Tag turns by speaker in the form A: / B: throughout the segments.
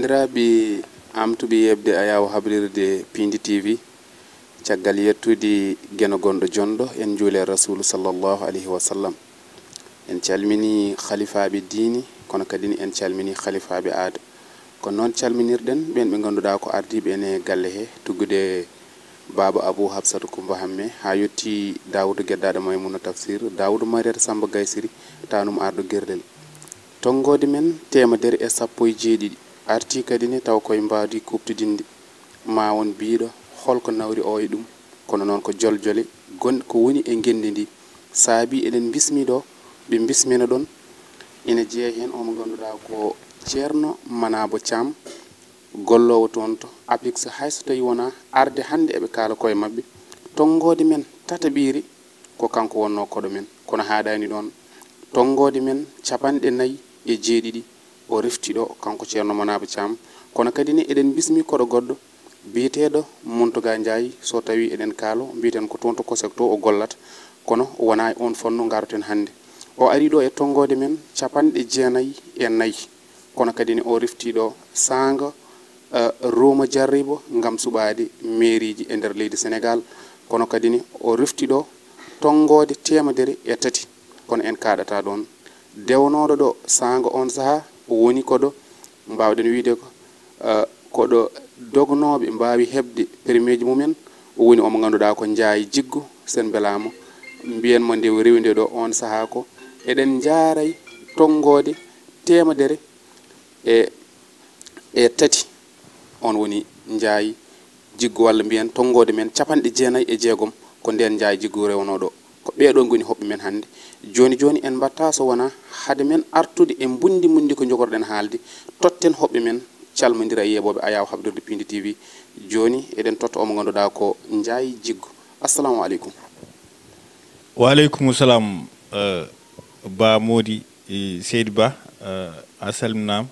A: bandiraɓe amtuɓe yebde a yawa hablirde Pindi TV caggal yettude geno gonɗo jondo en juule rasulu sallallahu alayhi wa sallam. En calmini khalifaɓe diini kono kadi en calmini khalifaɓe aada kono noon calminirɗen ɓen ɓe ganduɗa ko ardiɓe ene galle he tuggude baba Abou Habsatu Kumba Hamme ha yetti Daoudou Gueddada Maymuna Tafsir Daoudou Mariata Samba Gaysiri tanum ardo guerdel tongode men temedere e sappo e jeeɗiɗi arti kadi ne taw koye mbadi kuptidinde ma won biiɗo holko nawri o e ɗum kono noon ko joljole gonɗe ko woni e gendi ndi saabi eɗen bismiɗo ɓe bismina ɗon ina jeeya hen omo ganduɗa ko ceerno Manabo Thiam gollowo toon to apix hayso tawi wona arde hande eɓe kaala koye mabɓe tongode men tataɓiri ko kanko wonno koɗo men kono haɗani ɗon tongode men capanɗe 4 e jeeɗiɗi o reftiɗo kanko ceerno Manabo Thiam kono kadi ne eɗen bismi koɗo goɗɗo biyeteɗo Muntuga Ndiaye so tawi eɗen kaalo mbiten ko toon to Kosek to o gollata kono wona on fonno garoten hande o ari ɗo e tongode men capanɗe 94 kono kadi ne o reftiɗo sanga Roma jarribo ngam suɓade mairiji e nder leydi Sénégal kono kadi ne o reftiɗo tongode temedere e 3 kono en kaɗata ɗon dewnoɗo ɗo sanga on saaha woni koɗo mbawɗen wiide ko koɗo dognoɓe mbawi hebde permeji mumen woni omo ganduɗa ko jaayi jiggo sen belamo mbiyenmo nde rewde ɗo on saaha ko eɗen jaaray tongode temedere e 3 on woni jaayi jiggo walla mbiyen tongode men capanɗe 96 ko nden jaayi jiggo rewnoɗo ko ɓeɗon goni hoɓɓe men hande joni en batta so wona hade men artude e mundi ko jogorɗen haalde totten hoɓɓe men calmodira e yeɓoɓe a yawa habdirde Pindi TV joni eɗen totta omo ganduɗa ko jaayi jiggo. Assalamu aleykum.
B: Wa aleykum salam ba Modi Seydou Ba a salminama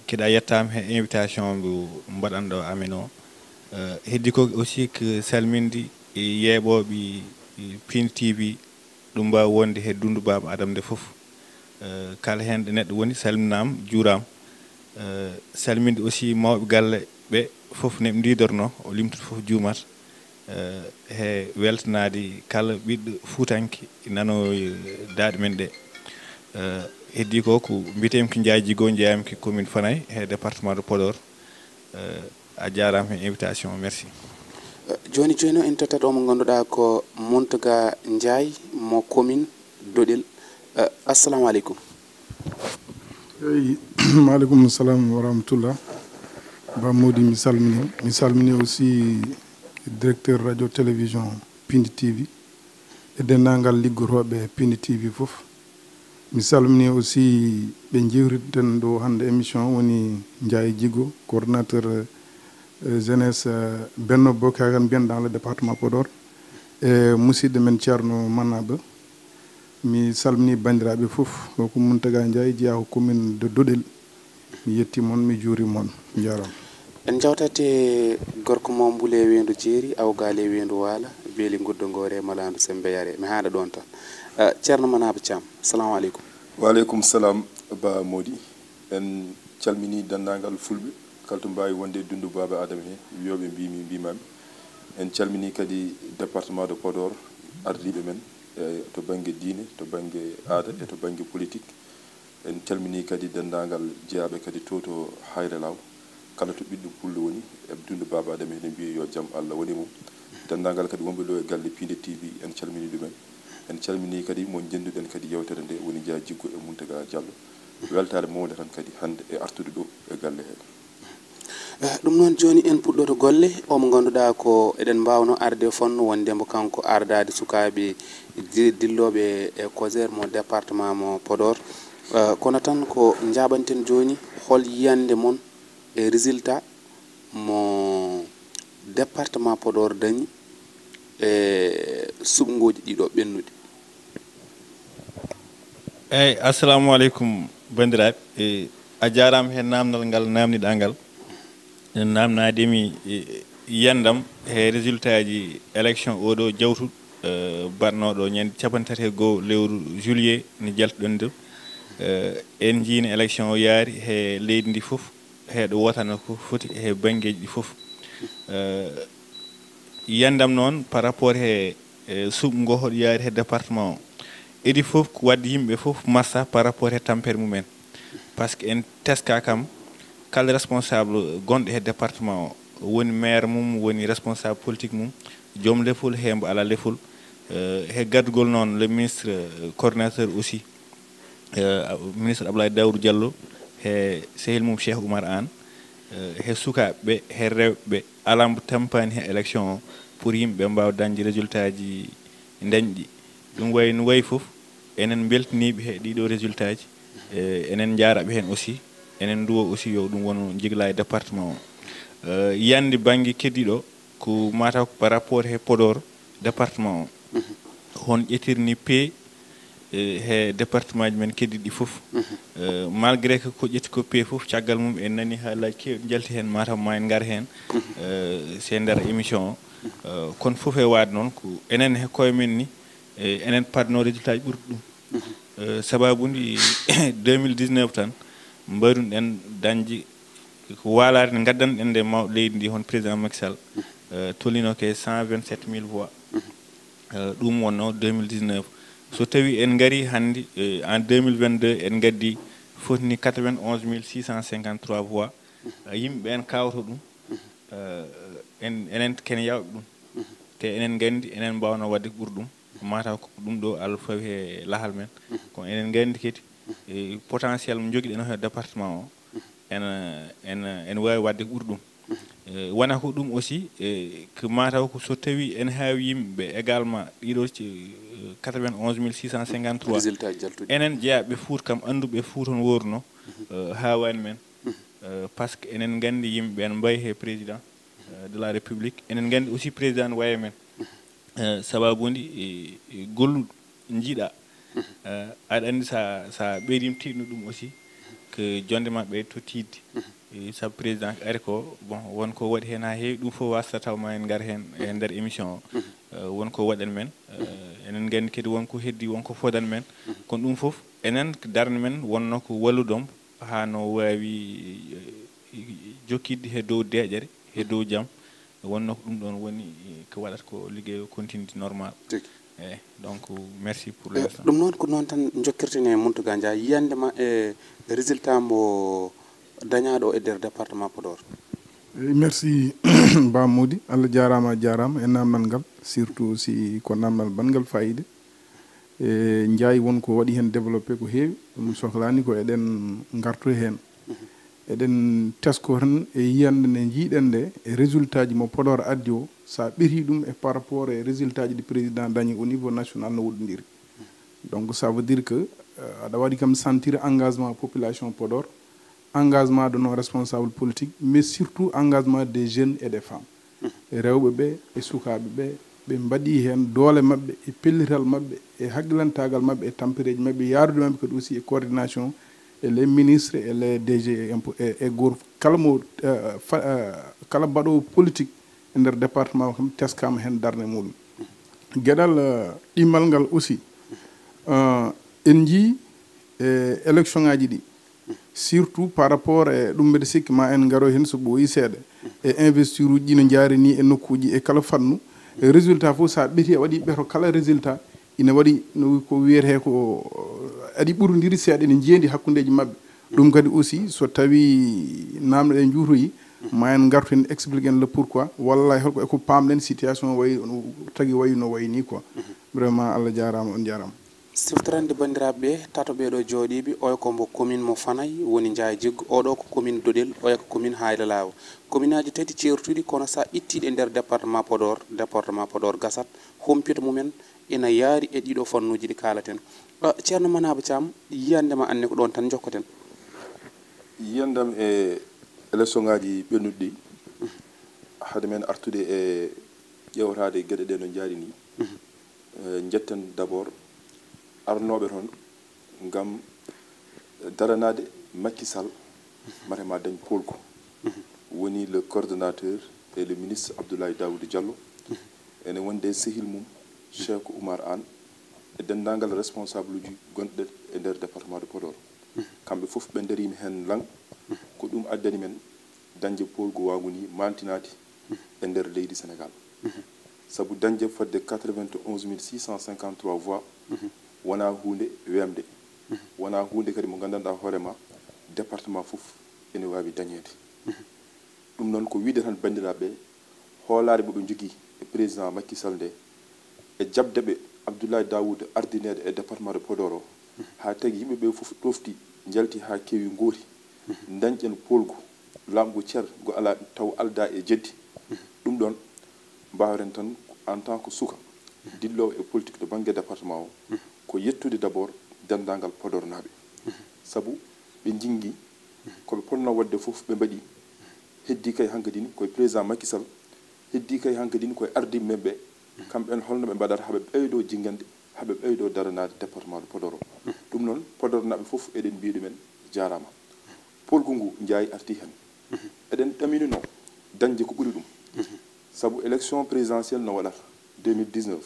B: keɗa yettama he invitation mo mbaɗanɗo amen o heddi ko aussi que salminde yeeɓoɓe Pindi TV ɗum mbawi wonde he dundu baba Adama nde foof kala hen ɗo neɗɗo woni salminama juurama salminde aussi mawɓe galle ɓe foof neɓe didorno o limtude foof juumata he weltanade kala ɓiɗɗo Fuutanke nano daaɗe men ɗe heddi ko mbitemi ko Ndiaye Djigo jeeyami ko commune Fanaye he département de Podor a jarama he invitation merci.
A: Joni en tottat omo ganduɗa ko Muntuga Ndiaye mo commune Dodel. Assalamu aleykum.
C: Maaleykum salam wa rahmatullah. Ba Modi mi salmini aussi directeur radio télévision Pindi TV e dendagal liggoroɓe Pindi TV fof. Mi salmini aussi ɓe jewriten ɗo hande émission woni Ndiaye Djigo coordinateur jeunesse Benno Bokk Yakaar mbiyen dans le département Podor e musidɗo men ceerno Manabo. Mi salmini bandiraɓe fof ko Muntaga Ndiaye jeeya ko commune de Dodel mi yetti mon mi juuri mon jarama.
A: En jawtate gorko mo mbule wendu jeeri awgale wendu waala beeli guddo ngore malandu sembe yare mi haada ɗon tan ceerno Manabo Thiam assalamu aleykum.
D: Wa aleykum salam ba Modi en calmini dandagal fulɓe kalto mbawi wonde dundu baba Adama he wiyoɓe mbimami en calmini kadi département de Podor ardiɓe men to banggue diine to banggue aada e to banggue politique en calmini kadi dendagal jeeyaɓe kadi to Hayre Law kala to ɓiɗɗo pullo woni e dundu baba Adama ene mbiya yo jaam Allah woni mum dendagal kadi wonɓe ɗo e galle Pindi TV en calmini ɗumen en calmini kadi mo jenduɗen kadi yewtere nde woni Ndiaye Djigo e Muntaga Diallo weltare mawde tan kadi hande e artude ɗo e galle he
A: ɗum noon joni en puɗɗoto golle omo ganduɗa ko eɗen mbawno arde fonno wonde mbo kanko ardade sukaɓe dilloɓe e COJER mo département mo Podor kono tan ko jaɓanten joni hol yiyande mon e résultat mo département Podor dañi e suɓgoji ɗiɗo ɓennuɗi.
B: eyyi assalamu aleykum bandiraɓe a jarama hen namdal ngal namdiɗa ngal namnademi yiyandam he résultat ji élection oɗo jawtuɗo batnoɗo ñande 31 lewru juillet ne jaltuɗon nde en jiino élection o yaari he leydi ndi fof heɗo wotana ko foti e bangeji ɗi fof yandam noon par rapport he suɓgo ngo hoɗo yaari he département o idi fof ko wadde yimɓe fof massa par rapport he tampere mumen par ce que en teska kam kala responsable gonɗo he département o woni maire mum woni responsable politique mum joom lefol hembo ala lefol he gaddugol noon le ministre coordinateur aussi ministre Abdoulaye Daoudou Diallo he sehil mum Cheikh Oumar Anne he sukaɓe he rewɓe alambo tampani he élection o pour yimɓe mbawa dañde résultat ji dañɗi ɗum wayi no wayi fof enen beltaniɓe he ɗiɗo résultat ji enen jaaraɓe hen aussi enen duwo aussi yo ɗum won jigla e département o yande banggue keddiɗo ko mataw ko par rapport he Podor département o hon ƴetirni pe he département ji men keddiɗi fof malgré que ko ƴetti ko pe fof caggal mum en nani haalaji kewɗi jalti hen mataw ma en gar hen se nder émission o kono fof e waade noon ko enen he koye men ni enen padno résultat ji ɓurɗi ɗum sababude 2019 tan mbaruɗen dañde ko walade nde gaddanɗen nde mawɗo leydi ndi hon président Macky Sall tolino ke 127 000 voix ɗum wonno 2019 so tawi en gari hannde en 2022 en gaddi fotini 91 653 voix yimɓe en kawto ɗum enen ken yawɓe ɗum te enen gandi enen mbawno wadde ɓuuri ɗum mataw ko ɗum ɗo Allah fawi he lahal men ko enen gandi kadi potentiel mo joguiɗen he département o en wawi wadde ɓuuri ɗum wona ko ɗum aussi ko mataw ko so tawi en haawi yimɓeɓe également ɗiɗo 91 653
A: résultat jaltuɗi
B: enen jeeyaɓe Fouta kam anduɓe Fouta on worno hawani men par ce que enen gandi yimɓe en mbayi he président de la république enen gandi aussi président waye men sababude golluɗo jiiɗa aɗa andi sa ɓeydima tiɗno ɗum aussi que jonde ma ɓeydo to tidde saabu président ari ko bon wonko waɗi hen ha heewi ɗum fof wasta taw ma en gar hen e nder émission o wonko waɗan men enen gandi kadi wonko heddi wonko fodan men kono ɗum fof enen darde men wonno ko walluɗom ha no wawi jokkidde he dow deƴere he dow jaam wonno ko ɗum ɗon woni ko waɗata ko liggey o continue normal eyyi donc merci pour l'instant
A: ɗum noon ko noon tan jokkirtene Mountaga Ndiaye yiyandema e résultat mbo dañaɗo e nder département Podor
C: merci Ba Mody Allah jarama e namdal ngal surtout aussi ko namdal bangal fayida e Ndiaye wonko waɗi hen développé ko heewi ɗum sohlani ko eɗen gartoy hen eɗen tesko tan e yiyande nde jiiɗen nde e résultat ji mo Podor addi o sa ɓiri ɗum e par rapport e résultat ji ɗi président dañi au niveau national no woɗɗodiri donc ça veut dire que aɗa waɗi kam sentir engagement population Podor engagement de nos responsables politiques mais surtout engagement des jeunes et des femmes e rewɓe ɓe e sukaɓe ɓe mbaɗi hen doole mabɓe e pellital mabɓe e haqqilantagal mabɓe e tampereji mabɓe yaarude mabɓe kadi aussi e coordination et les ministres et les DG et goor kala mo kala mbaɗowo politique e nder département kam teskama hen darde muɗum gueɗal ɗimmal ngal aussi en jii élection ngaji ɗi surtout par rapport e ɗum mbeɗa sikki ma en garo hen so ɓooyi seeɗa e investir uji ɗi no jaari ni e nokkuji e kala fannu e résultat fof sa ɓeeti a waɗi ɓeto kala résultat ina waɗi no ko wiyete ko aɗi ɓurodiri seeɗa ene jeendi hakkudeji mabɓe ɗum kadi aussi so tawi namde ɗe juutoyi ma en gartu en explique en le pourquoi walla holko eko pamɗen situation wayi tagui wayi no wayi ni quoi vraiment Allah jarama on jarama
A: siftorande bandiraɓe tato ɓeɗo jooɗiɓe oya ko mbo commune mo Fanayi woni Ndiaye Jiggo oɗo ko commune Dodel oya ko commune Hayla Lawa commune aji tati certuɗi kono sa ittiɗe e nder département Podor gasat humpito mumen ina yaari e ɗiɗo fannuji ɗi kalaten ceerno Manaba Thiam yiyandema anne ko ɗon tan jokkoten
D: yiyandam e élection ngaji ɓennuɗi ɗi hade men artude e ƴewtade gueɗe ɗe no jaari ni jetten d' abord arnoɓe toon gam daranade Macky Sall matema dañ polko woni le coordonnateur et le ministre Abdoulaye Daoudou Diallo ene wonde sehil mum Cheikh Oumar Anne e dendagal responsable uji gonɗe e nder département de Podor kamɓe fof ɓe darima hen lang ko ɗum addani men dañde polgu waagu ni mantinade e nder leydi Sénégal sabu dañde fodde 91 653 voix wona hunde wemde wona hunde kadi mo gandanɗa hoorema département fof ene wawi dañede ɗum noon ko wiide tan bandiraɓe hoolare moɓe jogui e président Macky Sall nde e jabdeɓe Abdoulaye Dawoud ardinede e département de Podor o ha tagi yimɓeɓe fof ɗofti jalti ha kewi gooti dañƴen polgu lamgu ceer go ala taw alda e jeddi ɗum ɗon mbawren tan en tant que suka dillowo e politique to banggue département o ko yettude d' abord dendagal Podor naaɓe sabu ɓe jingui koɓe ponno wadde fof ɓe mbaɗi heddi kay hankkadine koye président Macky Sall heddi kay hankkadine koye ardiɓe men ɓe kamɓen holno ɓe mbaɗata haɓe ɓeydo jingande haɓe ɓeydo daranade département de Podor o ɗum noon Podor naaɓe fof eɗen mbiya ɗumen jarama polgu ngu jaayi arti hen eɗen ɗaminino dañde ko ɓuri ɗum sabu élection présidentielle no waɗata 2019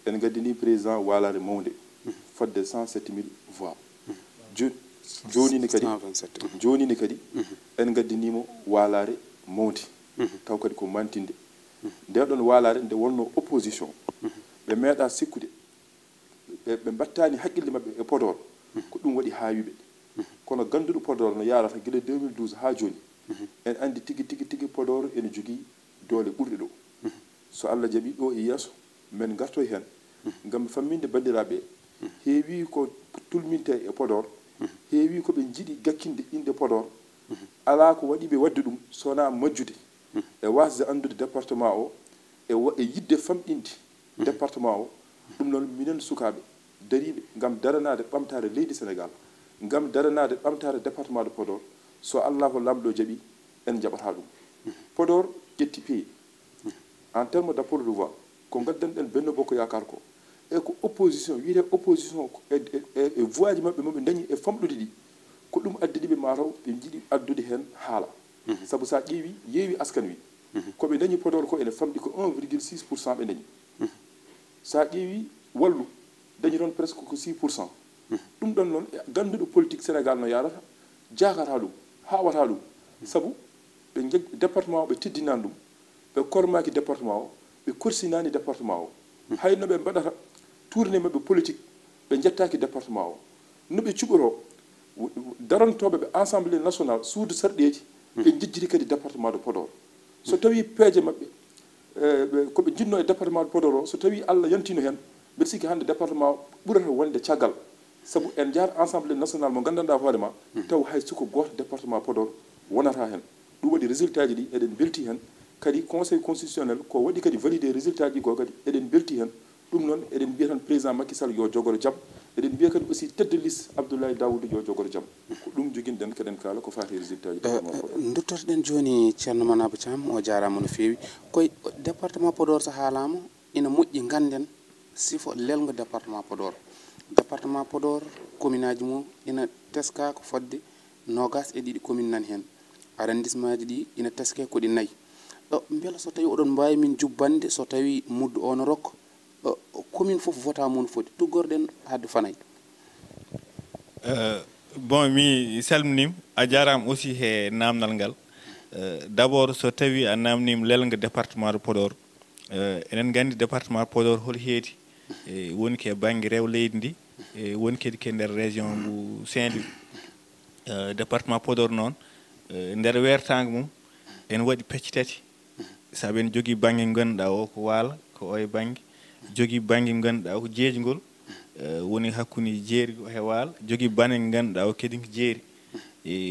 D: en gaddini président walade mawde fodde 107 000 voix joni ni kadi en gaddinimo walare mawde taw kadi ko mantinde nde ɗon walare nde wonno opposition ɓe meeɗa sikkude ɓe mbattani haqqille mabɓe e Podor ko ɗum waɗi haawiɓe kono ganduɗo Podor no yarata guila 2012 ha joni en andi tigi Podor ene jogui doole ɓurɗe ɗo so Allah jaaɓi ɗo e yeeso men gartoy hen ngam famminde bandiraɓe heewi ko tulminte e Podor heewi ko ɓe jiiɗi gakkinde inde Podor ala ko waɗiɓe wadde ɗum sona majjude e wasde andude département o e yidde famɗinde département o ɗum noon minen sukaɓe dariɓe ngam daranade ɓamtare leydi Sénégal ngam daranade ɓamtare département de Podor so Allah ko lamɗo jaaɓi en jaɓata ɗum Podor ƴetti pays en terme d' apport de voix ko gaddanɗen Benno Bokk Yakar ko e ko opposition wiyete opposition e voix ji mabɓe moɓe dañi e famɗude ɗi ko ɗum addi ɗiɓe mataw ɓe jiiɗi addude hen haala sabu sa ƴeewi yeewi askan wi koɓe dañi Podor ko ene famɗi ko 1,6% ɓe dañi sa ƴeewi wallu dañi toon presque ko 6%. ɗum ɗon noon ganduɗo politique Sénégal no yarata jakata ɗum hawata ɗum sabu ɓe département o ɓe teddinani ɗum ɓe kormaki département o ɓe korsinani département o hayno ɓe mbaɗata tourné mabɓe politique ɓe jettaki département o noɓe cuɓoro darantoɓe ɓe assemblée nationale suudu sarɗeji ɓe jejjiti kadi département de Podor so tawi peeje mabɓe koɓe jinno e département de Podor o so tawi Allah yantino hen mbeɗa sikki hande département o ɓurata wonde caggal sabu en jaar assemblée nationale mo gandanɗa hoorema taw hay suko goto département Podor wonata hen ɗum waɗi résultat ji ɗi eɗen belti hen kadi conseil constitutionnel ko waɗi kadi validé résultat ji ko kadi eɗen belti hen ɗum noon eɗen mbiya tan président Macky Sall yo jogoro jaam eɗen mbiya kadi aussi tête de liste Abdoulaye Dawoud yo jogoro jaam ko ɗum joguinɗen kaɗen kala ko fati résultat ji
A: duttotoɗen joni ceerno Manaba Thiam o jarama no fewi koye département Podor so haalama ina moƴƴi ganden sifo lelgo département Podor commune aji mum ina teska ko fodde 22 commune nani hen arrondissement ji ɗi ina teske ko ɗi nayyi beela so tawi oɗon mbawi min jubbande so tawi muddu ono rokka commune fof vota mum foti tuggorɗen hadde fanay
B: bon mi salminim a jarama aussi he namdal ngal d' abord so tawi a namnima lelga département de Podor enen gandi département Podor hol heedi woni ke banggue rew leydi ndi woni kadi ke nder région mbo Saint-Louis département Podor noon nder wertago mum en waɗi pecce tati saabu en jogui banggue ganduɗa o ko waala ko o e banggue jogui banggue ganduɗa ko jeejgol woni hakkude jeeri he waala jogui banggue ganduɗa o kadi ko jeeri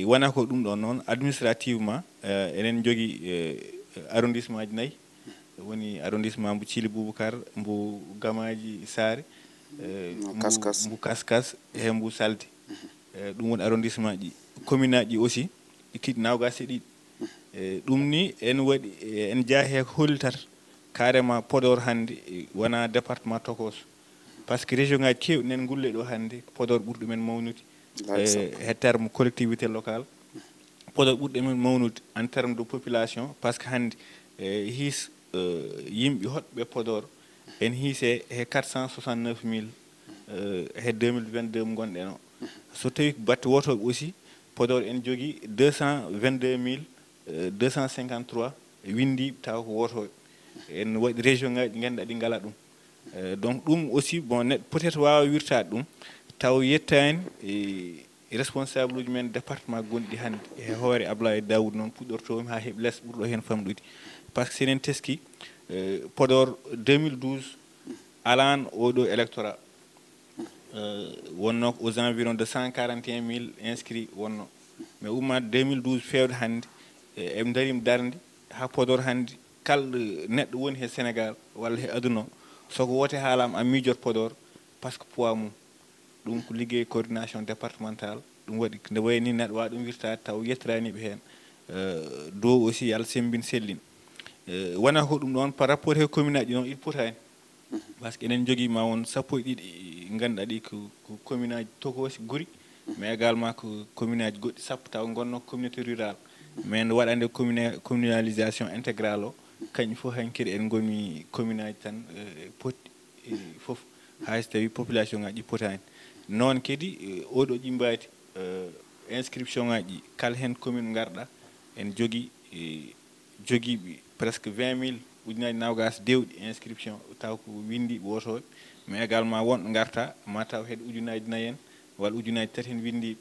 B: wona ko ɗum ɗon noon administrativement enen jogui arrondissement ji nayyi woni arrondissement mbo Thily Boubacar mbo Gamaji Sare mbo Kaskas e mbo Salde ɗum woni arrondissement ji commune aji aussi kiɗi nawgas e ɗiɗi ɗum ni en waɗi en jaahe ko hollitata carrément Podor hande wona département tokos par ce que région ngaji kewɗi nen gulle ɗo hande Podor ɓurɗo men mawnude e terme collectivité locale Podor ɓurɗo men mawnude en terme de population par ce que hande hiis yimɓe hoɗɓe Podor en hiise he 469 000 he 2022 mo gonɗen o so tawi ko batte wotoɓe aussi Podor en jogi 222 253 windi taw ko woto en waɗi région ngaji ganduɗa ɗi ngala ɗum donc ɗum aussi bon peut être wawa wirtade ɗum taw yettani responsable uji men département gonɗi hannde e hoore Ablaye Daoud noon puɗɗortomi ha heeɓi less ɓurɗo hen famɗude par ce que senen teski Podor 2012 alano oɗo électorat wonno aux environs de 141 000 inscrits wonno mais umma 2012 fewde hannde eɓe darima darde ha Podor hannde kala neɗɗo woni he Sénégal walla he aduna o soko wote haalama a miijoto Podor par ce que poids mum ɗum ko liggey coordination départemental ɗum waɗi nde wayni neɗɗo wawa ɗum wirtade taw yettiraniɓe hen dow aussi yo Allah sembin sellin wona ko ɗum ɗon par rapport he commune aji noon il potani par ce que enen jogui ma won sappo e ɗiɗi ganduɗa ɗi ko commune aji tokosi guuri mais également ko commune aji goɗɗi sappo taw gonno communauté rural mais nde waɗande communalisation intégrale o kañum fof hen kadi en goni commune aji tan poti foof hayso tawi population ngaji ɗi potani noon kadi oɗo ƴimbati inscription ngaji kala hen commune garɗa en jogui joguiɓe presque 20 000 ujunaji nawgas dewɗi inscription taw ko windiɓe wotoɓe mais également wonɓe garta ma taw hedde ujunaji nayyi en walla ujunaji tati hen windiɓe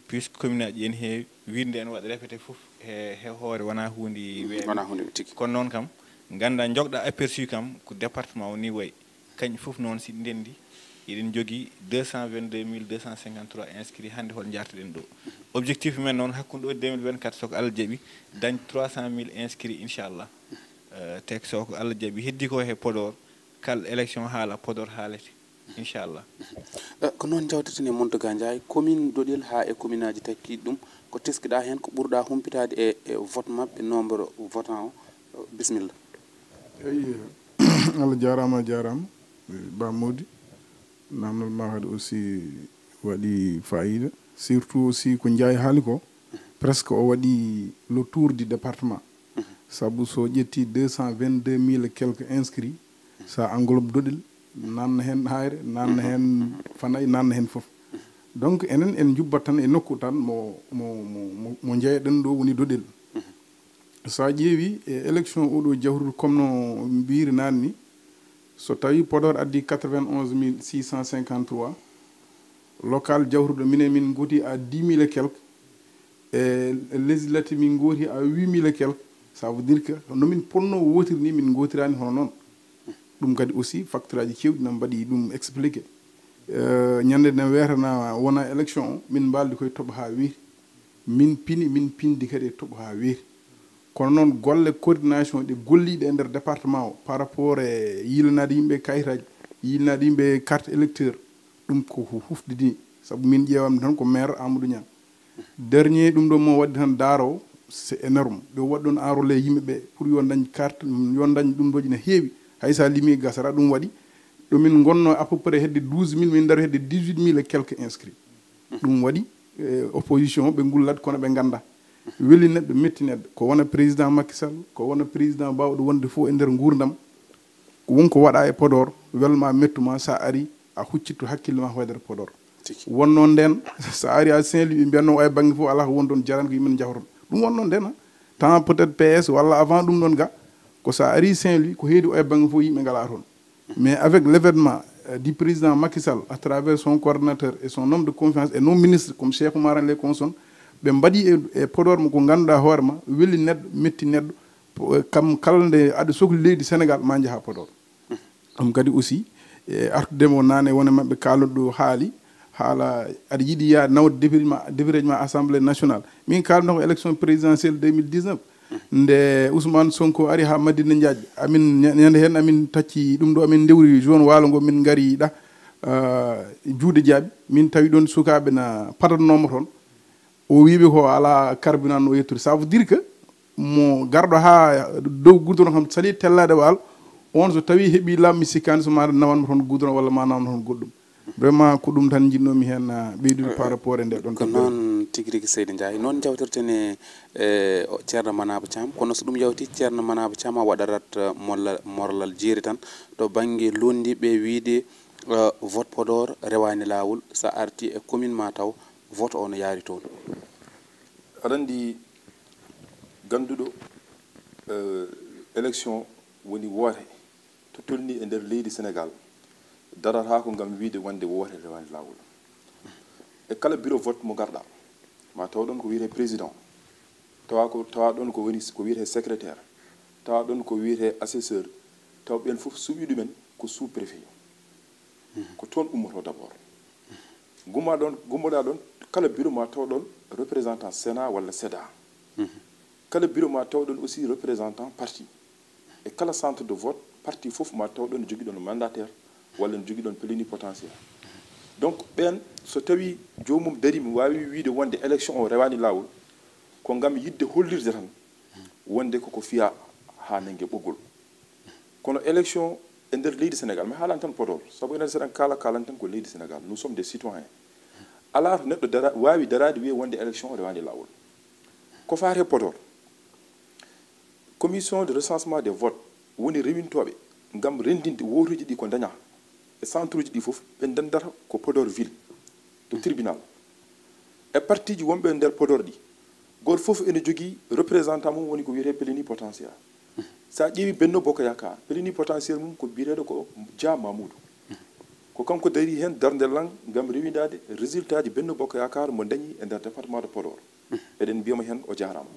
B: puisque commune aji en heewi wirde en waɗa répété foof he hoore wona hunde
A: tigi
B: kono noon kam ganda jogɗa aperçu kam ko département o ni wayi kañum foof noon si ndendi eɗen jogui 222 253 inscrits hannde hol jarteɗen ɗo objectif men noon hakkude ɗo 2024 soko Allah jaaɓi dañ 300 000 inscrits inchallah te soko Allah jaaɓi heddi ko he Podor kala élection haala Podor haalete inchallah
A: ko noon jawtetene Mountaga Ndiaye commune Doɗel ha e commune aji takkiɗi ɗum ko teskiɗa hen ko ɓurɗa humpitade e vote mabɓe nombre votant o bisimilla
C: eyi Allah jarama Ba Mody namdal ma kadi aussi waɗi fayida surtout aussi ko Ndiaye haali ko presque o waɗi le tour du département saabu so ƴetti 222 000 quelques inscrits sa englobe Doɗel nanna hen hayre nanna hen Fanayi nanna hen foof donc enen en jubbat tan e nokku tan mo jeeyaɗen ɗo woni Doɗel sa ƴeewi e élection oɗo jawrude comme no mbiri nanni so tawi Podor addi 91 653 local jawruɗo minen min goti à 10 000 et quelques e législative min goti à 8 000 et quelques ça veut dire que nomin ponno wotir ni min gotirani hono noon ɗum kadi aussi facteur aji kewɗi nan mbaɗi ɗum expliqué ñande ne wetana wona élection o min mbaldi koye tooɓo ha weeti min pindi kadi e tooɓo ha weeti kono noon golle coordination ɗe golliɗe e nder département o par rapport e yilanade yimɓe kayitaji yilanade yimɓe carte électeur ɗum koko hufdidi saabu min ƴewamde tan ko maire Amadou Niang dernier ɗum ɗo mo waddi tan daaro c'est énorme ɓe waɗi ɗon enrôlé yimɓeɓe pour yo dañ carte yo dañ ɗum ɗoji ne heewi haysa limi gasara ɗum waɗi ɗomin gonno à peu près hedde 12 000 min daaro hedde 18 000 et quelques inscrits ɗum waɗi opposition ɓe gullat kono ɓe ganda weli neɗɗo metti neɗɗo ko wona président Macky Sall ko wona président bawɗo wonde fof e nder gurdam wonko waɗa e Podor welma mettuma sa ari a huccitto hakkille ma hoydere Podor wonno nden sa ari à Saint-Louis ɓe mbiyatno ay banggue fof ala ko woni ɗon jaran ko yimɓe jahroto ɗum wonno nden temps peut être PS walla avant ɗum ɗon ga ko sa ari Saint-Louis ko heedi ay banggue fof yimɓe ngala toon mais avec l'événement du président Macky Sall à travers son coordinateur et son homme de confiance et nos ministres comme Cheikh Oumar les consons ɓe mbaɗi e Podor mo ko ganduɗa hoore ma weli neɗɗo metti neɗɗo kam kala nde aɗa sohli leydi Sénégal ma jaaha Podor ɗum kadi aussi e artudemo nane wona mabɓe kalonɗo haala aɗa yiiɗi yaade nawde débrégement assemblée nationale min kalno ko élection présidentielle 2019 nde Ousmane Sonko ari ha Madina Ndiadji amin ñande hen amin tacci ɗum ɗo amin dewri zone waalo ngo min gari ɗa juuɗe jaaɓi min tawi ɗon sukaɓe na patatnomo toon o wiɓe ko ala carburant no yettude ça veut dire que mo garɗo ha dow goudron kam sali tellade waalo on so tawi heeɓi lammi sikkani so ma nawanmo toon goudron walla ma nawanmo toon goɗɗum vraiment ko ɗum tan jinnomi hen ɓeydude par rapport e nde ɗon
A: ko noon tigui rigui Seydi Ndiaye noon jawtirtene ceerno Manaba Thiam kono so ɗum yawti ceerno Manaba Thiam a waɗarat morlal jeeri tan to banggue londiɓe wiide vote Podor rewani lawol sa arti e commune ma taw vote o no yaari toon
D: aɗa ganduɗo élection woni woote to tolni e nder leydi Sénégal darata ko ngam wiide wonde woote rewani lawol e kala bureau vote mo garɗa ma taw ɗon ko wiyete président tawa ɗon ko woni ko wiyete secrétaire tawa ɗon ko wiyete assesseur taw ɓen fof suuɓi ɗumen ko sous préfet ko toon ummoto d' abord gummoɗa ɗon kala bureau ma taw ɗon représentant sénat walla séda kala bureau ma taw ɗon aussi représentant parti e kala centre de vote parti fof ma taw ɗon jogui ɗon mandataire walla jogui ɗon plénipotentiaire donc ɓen so tawi jomum dari mi wawi wiide wonde élection o rewani lawol ko ngam yidde hollirde tan wonde koko fiya ha nangue ɓoggol kono élection e nder leydi Sénégal mi haalan tan Podor saabu enen seɗen kalan tan ko leydi Sénégal nous sommes des citoyens ala to neɗɗo wawi darade wiye wonde élection o rewani lawol ko faate Podor commission de recensement des votes woni rewintoɓe ngam rendinde wotuji ɗi ko daña e centre uji ɗi fof ɓe dendata ko Podor ville to tribunal e parti ji wonɓe nder Podor ɗi goto fof ene jogui représentant mum woni ko wiyete plénipotentiaire sa ƴeewi Benno Bokk Yakaar plénipotentiaire mum ko bireɗo ko Dia Mamoudou ko kanko dari hen darde lang ngam rewindade résultat ji Benno Bokk Yakaar mo dañi e nder département de Podor eɗen mbiyama hen o jarama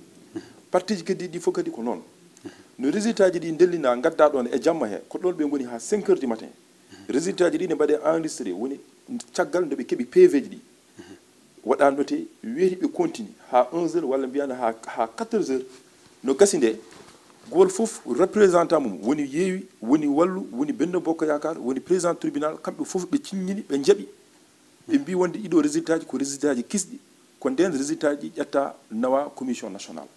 D: parti ji kadi ɗi fof kadi ko noon no résultat ji ɗi dellina gadda ɗon e jamma he ko ɗon ɓe goni ha 5 heures du matin résultat ji ɗi ne mbaɗe enregistré woni caggal nde ɓe keeɓi PV ji ɗi waɗano te weeti ɓe continue ha 1 heure walla mbiyano ha 4 heures no gasi nde gol fof représentant mum woni yeewi woni wallu woni Benno Bokk Yakaar woni président tribunal kamɓe fof ɓe cinnini ɓe jaaɓi ɓe mbi wonde ɗiɗo résultat ji ko résultat ji kisɗi ko nden résultat ji ƴetta nawa commission nationale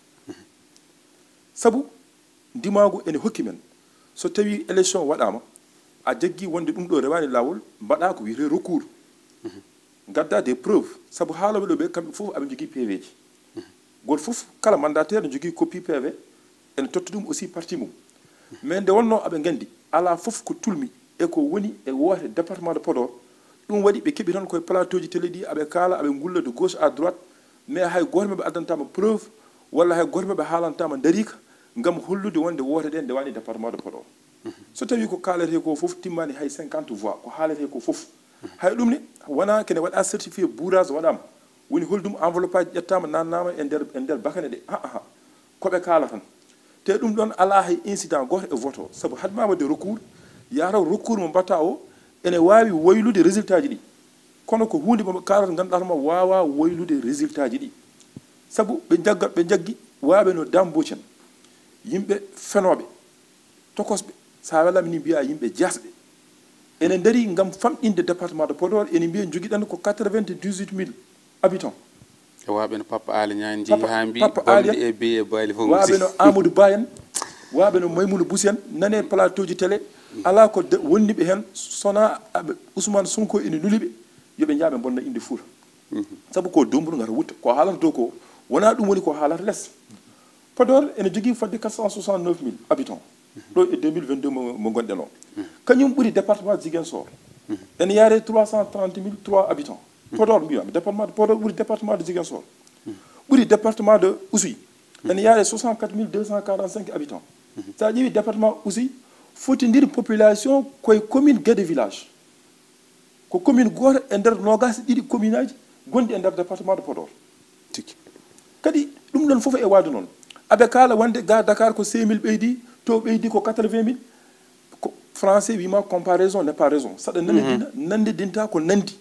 D: sabu ndimagu ene hokki men so tawi élection waɗama a jaggui wonde ɗum ɗo rewani lawol mbaɗa ko wiyete recours gadda des preuves sabu haaloɓe ɗo ɓe kamɓe fof aɓe jogui PV ji goto fof kala mandataire ne jogui copie PV ene totta ɗum aussi parti mum mais nde wonno aɓe gandi ala fof ko tulmi e ko woni e woote département de Podor ɗum waɗi ɓe keeɓi tan koye plateau ji télé ɗi aɓe kaala aɓe gulla de gauche à droite mais hay goto maɓe addantama preuve walla hay goto maɓe haalantama darika ngam hollude wonde woote ɗe nde wani département de Podor so tawi ko kaalete ko fof timmani hay 50 voix ko haalete ko fof hay ɗum ne wona kene waɗa certifié bourrage waɗama woni holdum enveloppe aji ƴettama nannama e nder bakane ɗe koɓe kaala tan te ɗum ɗon ala hay incident goto e vote o saabu hadma wadde recours yataw recours mo mbatta o ene wawi woylude résultat ji ɗi kono ko hunde mo kalata ganduɗatama wawa woylude résultat ji ɗi saabu ɓe jaggi waɓe no dambocen yimɓe fenoɓe tokosɓe sa welami ni mbiya yimɓe jasɓe ene daari gam famɗinde département de Podor ene mbiya joguiɗen ko 98 000 habitants
A: e waɓe no Papa Ali Niane jeehi ha mbi bamɗi e beye e baali fof
D: waɓe no Amadou Ba en waɓe no Maymouna Boussy en nane plateau ji télé ala ko wonniɓe hen sona aɓe Ousmane Sonko ene nuliɓe yoɓe jaaɓe bonna inde Fouta saabu ko domburu ngata wutta ko haalata dow ko wona ɗum woni ko haalata less Podor ene jogui fodde 469 000 habitants ɗo e 2022 mo gonɗen o kañum ɓuuri département de Ziguinchor ene yaare 330 003 habitants Podor mbiyami département de Podor ɓuuri département de Ziguinchor ɓuuri département de Oussouye ene yaare 64 245 habitants sa ƴeewi département Oussouye fotidir population koye commune Guédé village ko commune goto e nder nogas ɗiɗi commune aji gonɗi e nder département de Podor tiki kadi ɗum ɗon fof e waade noon aɓe kaala wonde ga Dakar ko 5 000 ɓeydi to ɓeydi ko 80 000 ko français wima comparaison n'est pas raison saɗa nandidinta ko nandi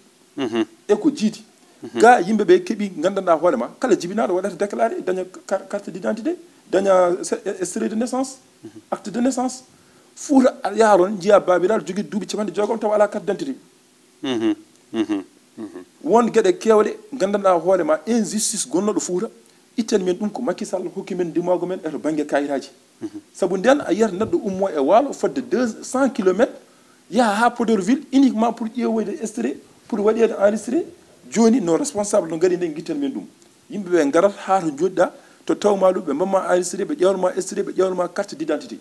D: e ko jiidi ga yimɓe ɓe keeɓi gandanɗa hoorema kala jibinaɗo waɗata déclaré daña carte d'identité daña extrait de naissance acte de naissance Fouta yaaron jiya babiral jogui duuɓi 50 tawa ala carte d'identité won gueɗe kewɗe gandanɗa hoorema injustice gonnoɗo Fouta itten men ɗum ko Macky Sall hokki men dimago men eto banggue kayitaji saabu nden a yiyata neɗɗo ummo e waalo fodde 200 kilomètres yaha ha Podor ville uniquement pour ƴeewoyde extrait pour waɗede enregistré joni no responsable no gaɗi nden guitten men ɗum yimɓeɓe garat ha to joɗɗa to tawma ɗum ɓe mamma enregistré ɓe ƴewanma extrait ɓe ƴewanma carte d'identité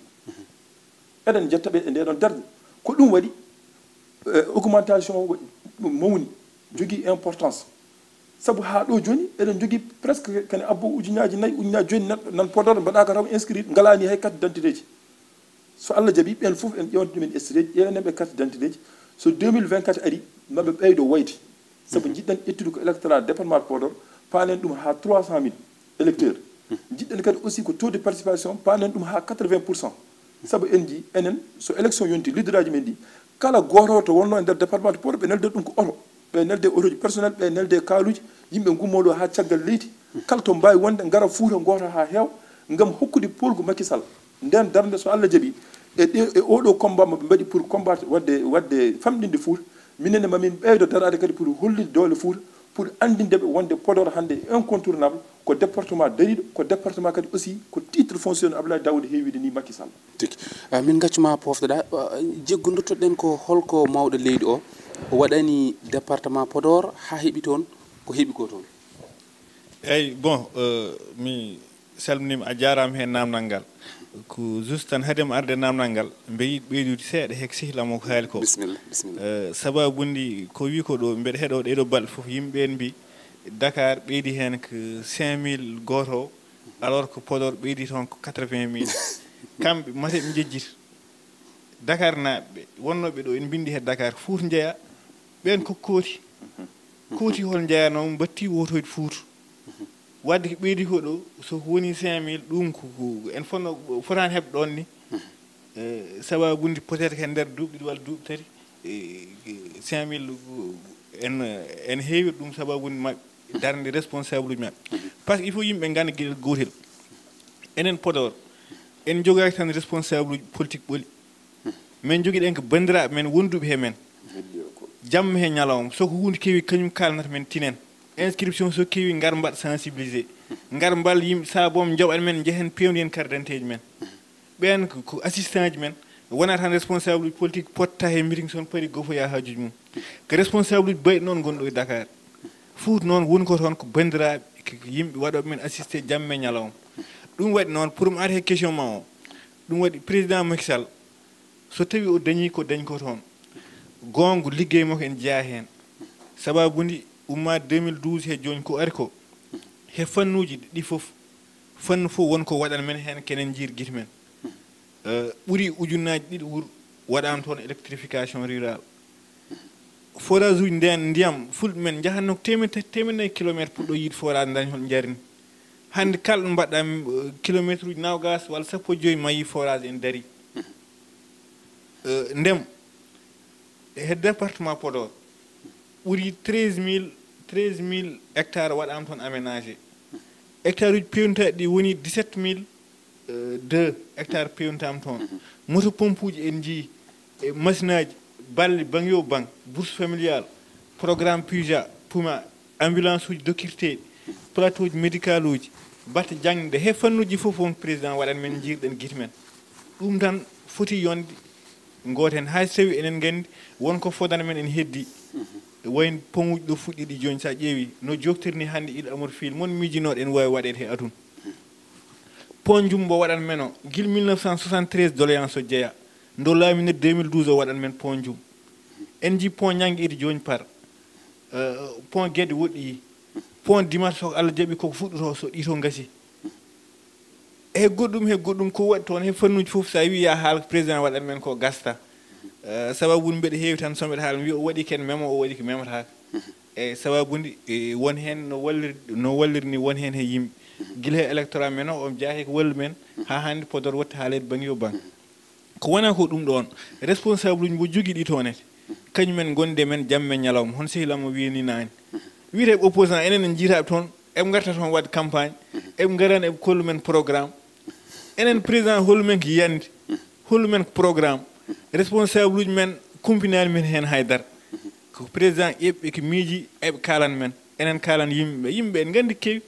D: eɗen jettaɓe e ndeɗon darde ko ɗum waɗi augmentation mawni jogui importance sabu haa ɗo jooni eɗen jogii presque kene abbo ujunnaaji 4 ujunnaaji jooni nan Podor mbaɗaaka taw inscrit ngalaani hay carte d'identité ji so Allah jaɓii ɓeen fof en ƴeewanta ɗumen extrait ƴeewanen ɓe carte d'identité ji so 2024 ari maɓe ɓeydo woyde sabu jiɗɗen ƴettude ko électorat département Podor paanen ɗum haa 300 000 électeurs jiɗɗen kadi aussi ko taux de participation paanen ɗum haa 80%. sabu en jii enen so élection yonti leader aji men ɗi kala gooto to wonno e ndeer département de Podor ɓe nelde ɗum ko oto ɓe nelde autoji personnel ɓe nelde kaaluji yimɓe gummoɗo haa caggal leydi kala to mbawi wonde ngara Fuuta goto haa heew ngam hokkude polgu Macky Sall nden darde so Allah jaɓi e oɗo combat mo ɓe mbaɗi pour combattre wadde famɗinde Fuuta minenne mamin ɓeydo darade kadi pour hollide doole Fuuta pour andindeɓe wonde Podor hannde incontournable ko département dariɗo ko département kadi aussi ko titre foncier Abdoulaye Daouda heewide ni Macky Sall
A: tigi min gaccuma poftoɗa jeggu duttoɗen ko holko mawɗo leydi o waɗani département Podor ha heeɓi toon ko heeɓi ko toon
B: eyyi bon mi salminima a jarama hen namdal ngal ko juste tan haadema arde namdal ngal mbe yiiɗi ɓeydude seeɗa hek sihilamo ko haali ko
A: bisimilla
B: sababundi ko wi ko ɗo mbeɗa heeɗo ɗeɗo balɗe foof yimɓeɓen mbi Dakar ɓeydi hen ko 5000 goto alors que Podor ɓeydi toon ko 80 000 kamɓe mateɓe jejjita Dakar naɓeɓe wonnoɓe ɗo en bindi he Dakar Fouta jeeya ɓen ko kooti hol jeeyanoma batti wotoyde Fouta wadde ko ɓeydi ko ɗo so woni 5000 ɗum ko en fonno fotani heɓde ɗon ni sababude peut être que e nder duuɓi ɗiɗi walla duuɓi tati 5000 en heewi ɗum sababude mabɓe darde responsable uji mabɓe par ce que il faut yimɓe ganda gueɗel gotel enen Podor en jogaki tan responsable uji politique ɓooli min joguiɗen ko bandiraɓe men wonduɓe he men jamma he ñalawma soko hunde keewi kañum kalnata men tinen inscription so keewi ngar mbaɗa sensibilisé ngar mbal yimɓe sabom joɓan men jeehen pewndi hen carte d'identité ji men ɓen ko assistant ji men wona tan responsable uji politique potta he meeting son paari gofoya hajuji mum ko responsable uji bayɗi noon gonɗo e Dakar Fouta noon woni ko toon ko bandiraɓe yimɓe waɗoɓe men assisté jamma e ñalawma ɗum waɗi noon pour mi ar he question ma o ɗum waɗi président Macky Sall so tawi o dañi ko dañi ko toon gonga liggey makko en jeeya hen sababude umma 2012 he joni ko ari ko he fannuji ɗi foof fannu fof wonko waɗan men hen kenen jiir guite men ɓuuri ujunnaji ɗiɗi wuuro waɗama toon électrification rural forage uji nden ndiyam fulɓe men jahanno ko temednayi kilométre pour ɗo yiide forage dañi hol jarni hande kala ɗo mbaɗɗa kilométre uji nawgas walla sappo e joyyi mayi forage en daari ndem he département Podor ɓuuri 13000 hectares waɗama toon aménagé hectares uji pewnitaɗi ɗi woni 17002 hectares pewnitama toon moto pompe uji en jii e machine aji balle bang yo bang bourse familiale programme Puma ambulance uji dokkirteɗi plateau uji médical uji batte jangde he fannuji fof won président waɗan men jiirɗen guite men ɗum tan foti yonde goten hay so tawi enen gandi wonko fodana men en heddi wayno pomuji ɗo fuɗɗiɗi joni sa ƴeewi no joktirni hande Île Amour Fil mon miijinoɗo en wawi waɗede he aduna pont jumbo waɗan men o guila 1973 doléance o jeeya ndo laaminir 2012 o waɗan men pont jum en jii pont ñanguiɗi joni par pont gueɗe woɗɗoyi pont dimat soko Allah jaaɓi koko fuɗɗoto so ɗito gasi he goɗɗum ko waɗi toon he fannuji fof sa wi ya haala président waɗan men ko gasta sababude mbeɗa heewi tan someɗa haala mi wi o waɗi ken memo o waɗi ko memataka eyyi sababude won hen no wallirni won hen he yimɓe guila he électorat men o jaahi ko wallu men ha hande Podor watta haalede bang yo bang ko wona ko ɗum ɗon responsable uji mbo jogui ɗi tonete kañumen gonde men jamme ñalawma hon sehilamo wini nani wiite opposant enen en jiitaɓe toon eɓe garta toon wadde campagne eɓe garani eɓe kollu men programme enen président hollu men ko yiyande hollu men ko programme responsable uji men kumpinani men hen haydara ko président ƴeɓɓe ko miiji eɓe kalan men enen kalan yimɓeɓe en gandi kewi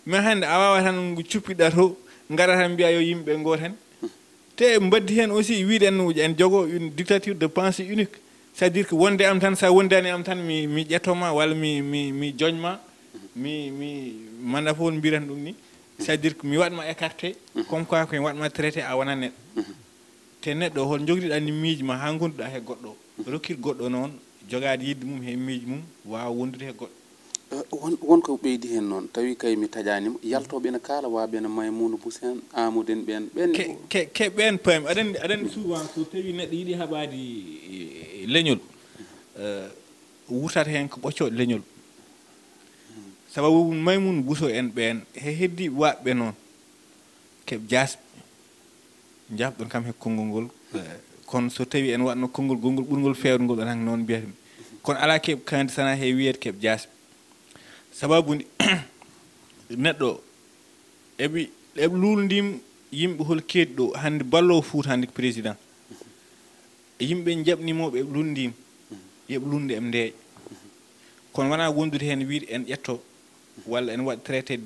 B: mais hande a wawa tan cuppiɗa to gara tan mbiya yo yimɓeɓe goten te mbaddi hen aussi wiɗen en jogo une dictature de pensée unique c'est à dire que wonde am tan sa wondani am tan mi ƴettoma walla mi joñma mi manda fof mbiran ɗum ni c'est à dire que mi waɗma écarté comme quoi koye waɗma traité a wona neɗɗo te neɗɗo hol jogriɗa ni miiji ma ha gonduɗa he goɗɗo rokkir goɗɗo noon jogade yidde mum he miiji mum wawa wondude he goɗɗo
A: wonko ɓeydi hen noon tawi kay mi taƴanima yaltoɓe ne kaala waɓe ne Maymouna Boussen Amadou en ɓen
B: ke ɓen paymi aɗa souvent so tawi neɗɗo yiiɗi haɓade leñol wurtata hen ko ɓoccoɗe leñol sababu Maymouna Bousso en ɓen he heddiɓe waɓɓe noon keɓe jasɓe jabɗon kam he konngol ngol kono so tawi en waɗno konngol gongol ɓurgol fewde ngol tan noon mbiyatmi kono ala keɓe kandi sana he wiyete keɓe jasɓe sababu ndi neɗɗo eɓe lulndim yimɓe hol keedi ɗo hannde ballowo Fouta hannde ko président yimɓe jaɓnimoɓe eɓe lulndim yoɓe lunde eɓe ndeeƴa kono wona wondude heen wiide en ƴetto walla en waɗa traité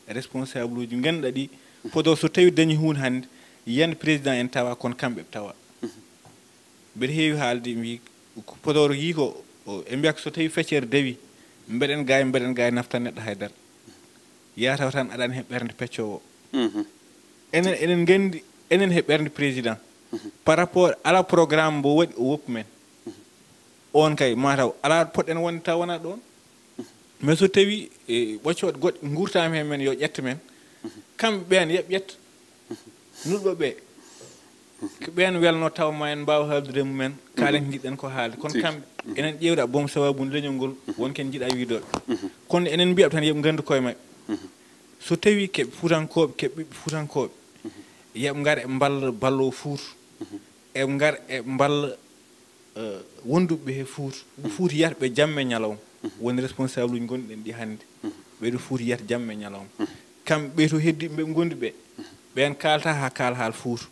B: responsable uji ngannduɗa ɗi Podor so tawi dañi hunde hannde yiyande président en tawa kono kamɓe ɓe tawa mbeɗa heewi haalde wi Podor yii ko e mbiya ko so tawi feccere dawi mbeɗen gawi naftan neɗɗo haydara yataw tan aɗani he ɓernde peccowo enen gandi enen he ɓernde président par rapport ala programme mbo waɗi o woppu men on kay mataw ala poɗɗen wonde taw wona ɗon mais so tawi ɓoccoɗe goɗɗe gurtama hen men yo ƴetta men kamɓe ɓen yeɓe ƴetta nulɓe ɓe ko ɓen welno taw ma en mbawa haaldude mumen kaalen ko jiɗɗen ko haalde kono kamɓe enen ƴewɗa boom sababude leñol ngol wonken jiiɗa wiidoɓe kono enen mbiyaɓe tan yooɓe gandu koye mabɓe so tawi keɓe fuutankoɓe keɓe ɓiɓɓe fuutankoɓe yooɓe gar e mballa ballowo Fouta eɓe gar e mballa wonduɓe he Fouta Fouta yiyata ɓe jamme ñalawma woni responsable uji gonɗiɗen ɗi hannde ɓeɗo Fouta yiyata jamme ñalawma kamɓe ɓe to heddiɓe ɓe gondi ɓe ɓen kalta ha kaala haal Fouta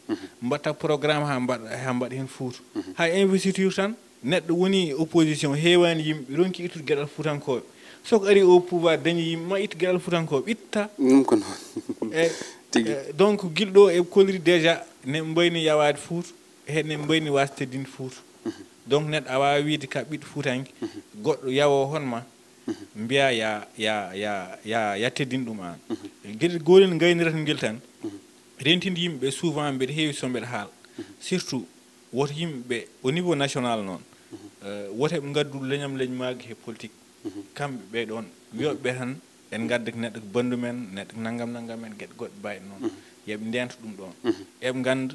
B: mbatta programme ha mbaɗa hen Fouta ha investiture tan neɗɗo woni opposition heewani yimɓe ronki ittude gueɗal fuutankoɓe soko ari au pouvoir dañi yimɓe ma itta gueɗal fuutankoɓe itta
A: ɗum ko noon
B: donc guilɗo e koliri déjà ne mbayni yawade Fouta ne mbayni wasde teddinde Fouta donc neɗɗo a wawi wiide ka ɓiɗɗo fuutanke goɗɗo yawo honma mbiya ya teddin ɗum an gueɗel golel gaynirata guel tan rentinde yimɓeɓe souvent mbeɗa heewi so mbeɗa haala surtout woto yimɓeɓe au niveau national noon wotoɓe gaddu leñam leñmaki he politique kamɓe ɓe ɗon wiyoɓe ɓe tan en gadda ko neɗɗo ko bandu men neɗɗo naggam en gueɗe goɗɗe mbawi noon yooɓe ndenta ɗum ɗon eɓe ganda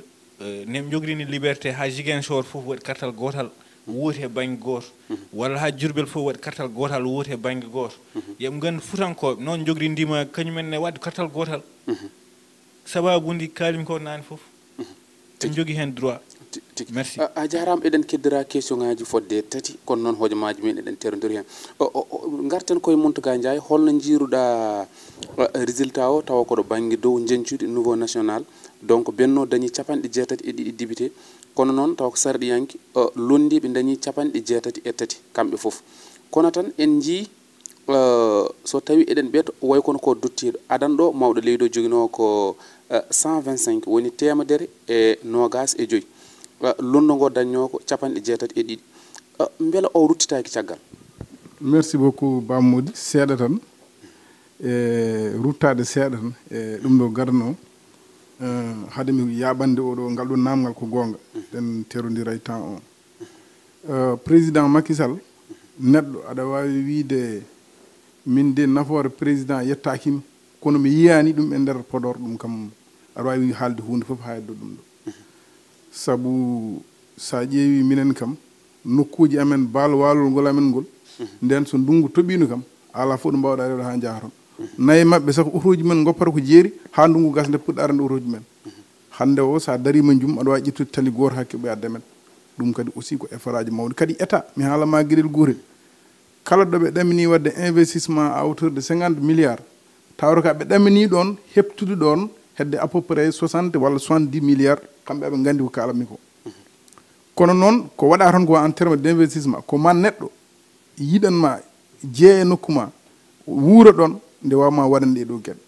B: neɓe jogrini liberté ha Ziguinchor foof waɗi kartal gotal wooti e banggue goto walla ha Diourbel foof waɗi kartal gotal wooti e banggue goto yooɓe ganda fuutankoɓe noon jogri ndima kañumen ne wadde kartal gotal sababude kalimi ko nani foof ɓe jogui hen droit merci
A: a jarama eɗen keddora question ngaji fodde tati kono noon hojomaji men eɗen terodiri hen garten koye Mountaga Ndiaye holno jiiruɗa résultat o tawa koɗo banggue dow jencude nouveau national donc benno dañi 67 député kono noon tawa ko sarɗiyanke londiɓe dañi 63 kamɓe foof kono tan en jii so tawi eɗen ɓeeto way kono ko duttiɗo adan ɗo mawɗo leydi o joguino ko 125 woni temedere e nogas e joyyi londo ngo dañño ko 62 beela o ruttitaki caggal
C: merci beaucoup Bamodi seeɗa tan e ruttade seeɗa tan e ɗum ɗo garno hade mi yaɓande oɗo ngal ɗo namgal ko gonga ɗen terodira e temps o président Macky Sall neɗɗo aɗa wawi wiide min de nafoore président yettakimi kono mi yiyani ɗum e nder Podor ɗum kam aɗa wawi haalde hunde foof ha heddo ɗum ɗo sabu sa ƴeewi minen kam nokkuji amen baalo walol ngol amen ngol nden so ndungu toɓino kam ala fof ɗo mbawɗa rewde ha jaaton nayi mabɓe sago otoji men goppata ko jeeri ha ndungu gasde puɗɗa arande otoji men hande o sa darima jum aɗa wawi ƴettude tali goto hakke ɓoya demen ɗum kadi aussi ko effort aji mawɗi kadi état mi haalama gueɗel gotel kala ɗoɓe ɗamini wadde investissement à hauteur de 50 milliards tawra ka ɓe ɗamini ɗon heptude ɗon hedde à peu près 60 walla 70 milliards kamɓe aɓe gandi ko kalami ko kono noon ko waɗa tan ko en terme d' investissement ko man neɗɗo yiɗanma jeeye nokkuma wuura ɗon nde wawma waɗan ɗe ɗo gueɗe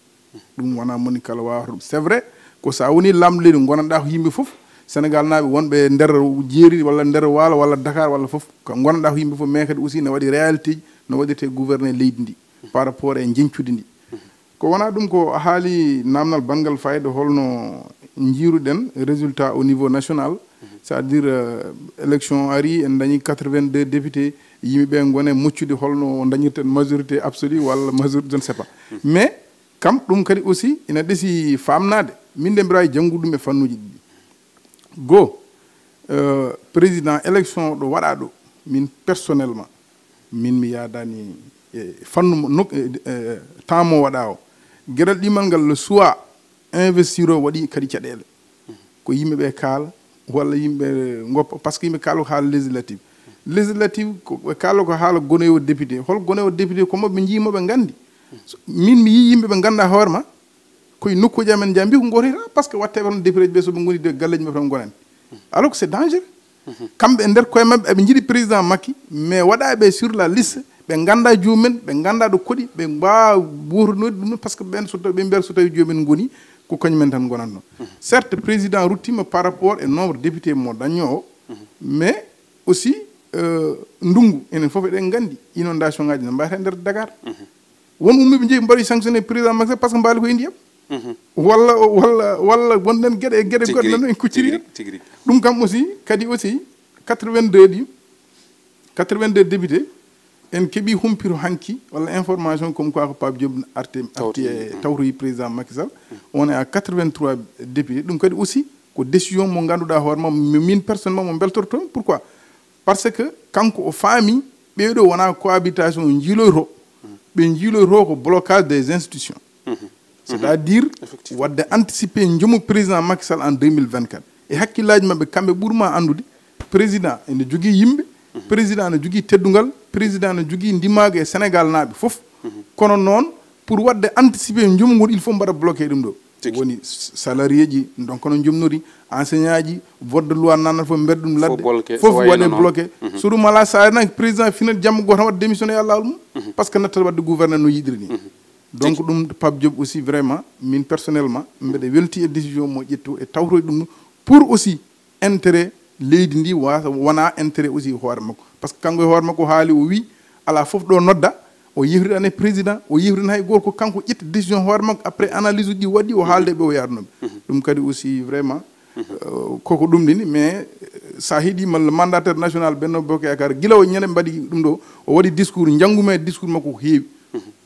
C: ɗum wona moni kala wawata ɗum c'est vrai ko sa woni lamɗo leydi gonanɗa ko yimɓe foof sénégal naaɓe wonɓe nder jeeri walla nder waalo walla dakar walla foof ko gonanɗa ko yimɓe foof mais kadi aussi ne waɗi réalité ji no waɗirte gouverné leydi ndi par rapport e jencude ndi ko wona ɗum ko haali namdal banggal fayida holno jiiruɗen résultat au niveau national c'est-à-dire élection ari en dañi 82 députés yimɓe gone muccude holno dañirten majorité absolue walla majorité je ne sais pas mais kam ɗum kadi aussi ina ɗesi famnade min de mbirawi janngude ɗum e fannuji ɗiɗi goo président élection ɗo waɗa ɗo min personnellement min mi yadani fannu temps mo waɗa o gueɗal ɗimal ngal le soit investir o waɗi kadi caɗele ko yimɓeɓe kaala walla yimɓe goppa par ce que yimɓe kaala ko haala législative ko kaala ko haala gonoyo député hol gonoyo député ko moɓe jiimoɓe gandi min mi yi yimɓeɓe ganda hoorema koye nokkuji amen jaa mbi ko gotira par ce que watte tan député ɓe soɓe goni de galleji maɓe tan gonen alors que c'est dangereux kamɓe nder koye mabɓe eɓe jiiɗi président Macky mais waɗaɓe sur la liste ɓe ganda jomumen ɓe ganda ɗo koɗi ɓe mbawa wuurnode ɗum par ce que ɓen ɓe mbiyata so tawi jomumen goni ko kañumen tan gonatno certes président ruttima par rapport e nombre député mo dañño o mais aussi ndungu enen foof eɗen gandi inondation ngaji ne mbawata nder Dakar won ummiɓe jeeyi mbaɗi sanctionné président Macky par ce que mbaali koye ndiyam walla wonɗen gueɗe goɗɗe nan en kucciri ɗum kam aussi kadi aussi 82 député en keeɓi humpito hanki walla information comme quoi ko Pape Diop arti e tawtoyi président Macky Sall on est à 83 députés ɗum kadi aussi ko décision mo ganduɗa hoorema min personnellement mo beltorto pourquoi par ce que kanko o faami ɓeeɗo wona cohabitation jiiloyto ɓe jiiloyto ko blocage des institutions c'est-à-dire wadde anticiper jomu président Macky Sall en 2024 e hakkillaji mabɓe kamɓe ɓuurma andude président ene jogui yimɓe président ne jogui teddugal président ne jogui ndimago e Sénégal naaɓe foof kono noon pour wadde anticiper jomu ngol il faut mbaɗa bloqué ɗum ɗo woni salarié ji donc no jomnori enseignant ji vote de loi nanata fof mbeɗa ɗum ladde fof waɗe bloqué so ɗum ala sa arenaki président finat jamma goto tan wadde démissionné e lawol mum par ce que nattata wadde gouverneur no yiɗiri ni donc ɗum Pape Diop aussi vraiment min personnellement mbeɗa welti e décision mo ƴettu e tawtoye ɗum pour aussi intérêt leydi ndi wona intérêt aussi hoore makko par ce que kanko e hoore makko haali o wi ala fof ɗo nodda o yewtiɗan e président o yewtiɗan hay goto ko kanko ƴetta décision hoore makko après analyse uji ɗi waɗi o haalde ɓe o yarnoɓe ɗum kadi aussi vraiment koko ɗum ɗini mais sa heeɗima le mandataire national Benno Bokk Yakar guila o ñande mbaɗi ɗum ɗo o waɗi discours janggume discours makko ko heewi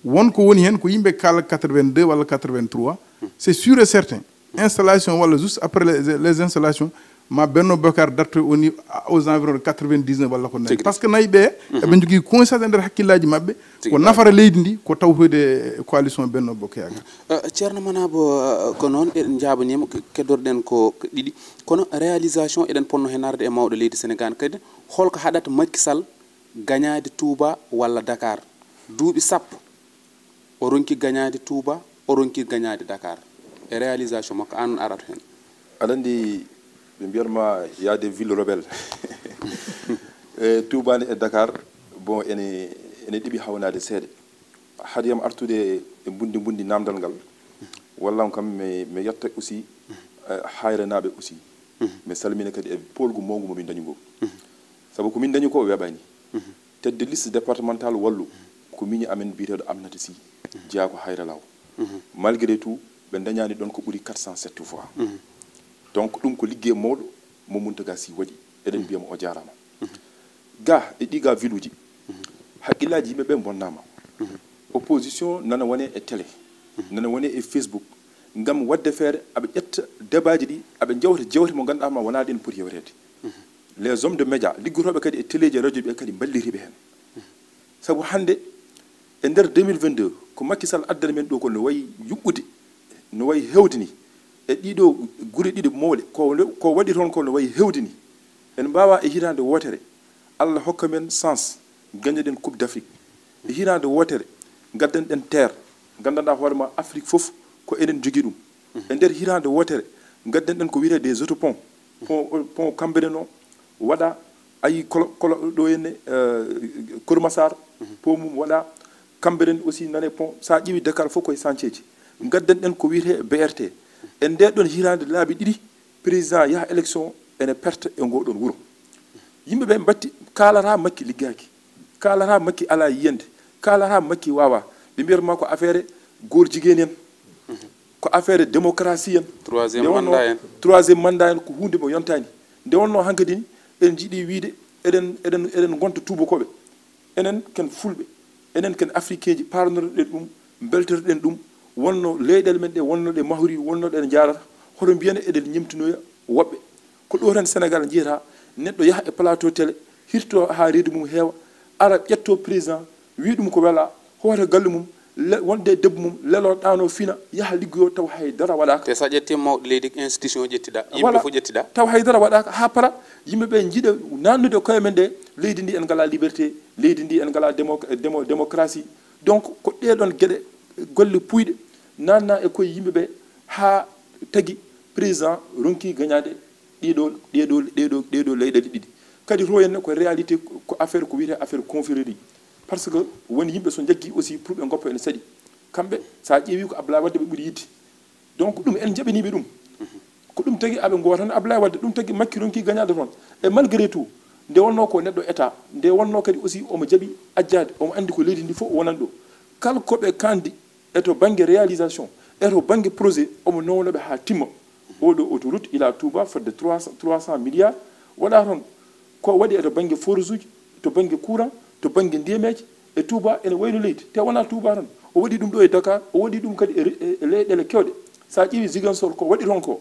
C: wonko woni hen ko yimɓe kala 82 walla 83 c'est sûr et certain installation walla juste après les installations ma Benno Bokar darto aux environs de 99 walla ko nayi par ce que nayi ɓe eɓe jogui conscience e nder hakkillaji mabɓe ko nafara leydi ndi ko tawtoyde coalition Benno Bokk Yakar
A: ceerno Manabo ko noon eɗen jabanima keddorɗen ko ɗiɗi kono réalisation eɗen ponno hen arde e mawɗo leydi Sénégal kadi holko haɗata Macky Sall gagnade Touba walla Dakar duuɓi sappo o ronki gagnade Touba o ronki gagnade Dakar e réalisation makko an arata hen
D: aɗa andi ɓe mbiyatma y a des villes rebelles Touba e Dakar bon ene ɗiɓi hawnade seeɗa haadiyam artude e bundi namdal ngal wallam kam mi yetta aussi hayranaɓe aussi mi salmina kadi e polgu mawgu momin dañi ngo saabu ko min dañi ko weɓani tedde liste départemental wallu ko mini amen biyeteɗo Aminata Sy jeeya ko hayra law malgré tout ɓe dañani ɗon ko ɓuuri 407 fois donc ɗum ko liggey mawɗo mo Mountaga Sy waɗi eɗen mbiyamo o jarama ga e ɗiga ville uji haqqillaji yimɓe ɓe bonnama opposition nana wone e télé nana wone e Facebook ngam wadde feere aɓe ƴetta débat ji ɗi aɓe jewte mo ganduɗa ma wona ɗen poti yewrede les hommes de média liggotoɓe kadi e télé ji radio ɓe kadi balliriɓe hen saabu hande e nder 2022 ko Macky Sall addana men ɗo ko no wayi yuɓɓude no wayi hewdini e ɗiɗo gure ɗiɗi mawɗe ko waɗi toon ko no wayi hewdini en mbawa e hitande wotere Allah hokka men sens gagneɗen coupe d'Afrique e hitande wotere gadden ɗen terre gandanɗa hoorema Afrique foof ko enen jogui ɗum e nder hitande wotere gadden ɗen ko wiyete des autopont pont Cambérène o waɗa ayi kolo ɗo henne Kourmassar pont mum waɗa Cambérène aussi nane pont sa ƴiwi Dakar fof koye chantier ji gadden ɗen ko wiyete BRT en nde ɗon hirande laabi ɗiɗi président yaha élection ene perte e ngoɗon wuuro yimɓe ɓe batti kalata Macky liggaki kalata Macky ala yiyande kalata Macky wawa ɓe mbiyatma ko affaire gor jiguen en ko affaire démocratie en troisiéme mandat en ko hunde mo yontani nde wonno hankadi en jiiɗi wiide eɗen gonta tubakoɓe enen ken fulɓe enen ken africain ji parnotoɗen ɗum beltotoɗen ɗum wonno leyɗele men ɗe wonno ɗe mahori wonno ɗe jarata hoto mbiyane eɗen ñimtinoya woɓɓe ko ɗo tan sénégal jiyata neɗɗo yaha e plateau télé hirto ha reedu mum heewa ara ƴetto président wi ɗum ko wela hoota galle mum wonde debbo mum lelo ɗano fina yaha liggoyo taw haydara waɗaka
A: te sa ƴetti mawɗo leydi institution ƴettiɗa yimɓe fof ƴettiɗa
D: taw haydara waɗaka ha para yimɓeɓe jiiɗa nannude koye men ɗe leydi ndi en ngala liberté leydi ndi en ngala démocratie donc ko ɗeɗon gueɗe golle puyɗe nanna e koye yimɓeɓe ha tagui président ronki gagnade ɗeɗo leyɗele ɗiɗi kadi to henne ko réalité ko affaire ko wiyete affaire confrérie par ce que woni yimɓe so jaggui aussi pour ɓe goppa ene saɗi kamɓe sa ƴeewi ko Abdoulaye Wade ɓe ɓuuri yidde donc ɗum en jaɓaniɓe ɗum ko ɗum tagui aɓe goto tan Abdoulaye Wade ɗum tagui makki ronki gagnade toon e malgré tout nde wonno ko neɗɗo état nde wonno kadi aussi omo jaaɓi ajjade omo andi ko leydi ndi fof wonani ɗo kala koɓe kandi e to banggue réalisation e to banggue projet omo nownoɓe ha timma oɗo autoroute ila Touba fodde 300 milliards waɗa toon ko waɗi e to banggue forage uji to banggue courant to banggue ndiyameji e Touba ene wayno leydi te wona Touba tan o waɗi ɗum ɗo e Dakar o waɗi ɗum kadi e leyɗele kewɗe sa ƴeewi Ziguinchor ko waɗi toon ko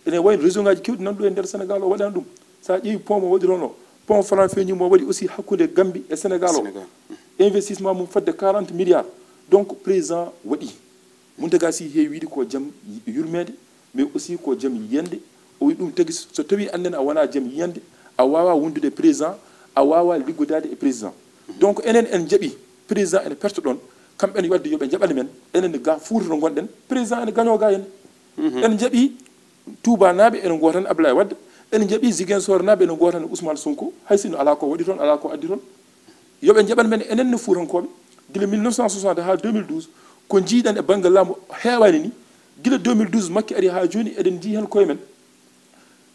D: ene wayno région ngaji kewɗi nan ɗo e nder Sénégal o waɗani ɗum sa ƴeewi pont mo waɗi toon o pont Franc-Fegni mo waɗi aussi hakkude Gambie e Sénégal o investissement mum fodde 40 milliards donc président waɗi Mountaga Sy heewi wiide ko jaam yurmede mais aussi ko jaam yiyande o wi ɗum tagui so tawi anden a wona jaam yiyande a wawa wondude président a wawa liggodade e président donc enen en jaaɓi président ene perta ɗon kamɓe ne wadde yooɓe jaɓane men enen ga Fouta to gonɗen président ene gaño ga hen en jaaɓi Touba naaɓe ene go tan Abdoulaye Wade ene jaaɓi Ziguinchor naaɓe ene go tan Ousmane Sonko hay sinno ala ko waɗi toon ala ko addi toon yooɓe jaɓan men enen no Fuutankoɓe guila 1960 ha 2012 ko jiiɗen e banggal laamu heewani ni guila 2012 makki ari ha joni eɗen jii hen koye men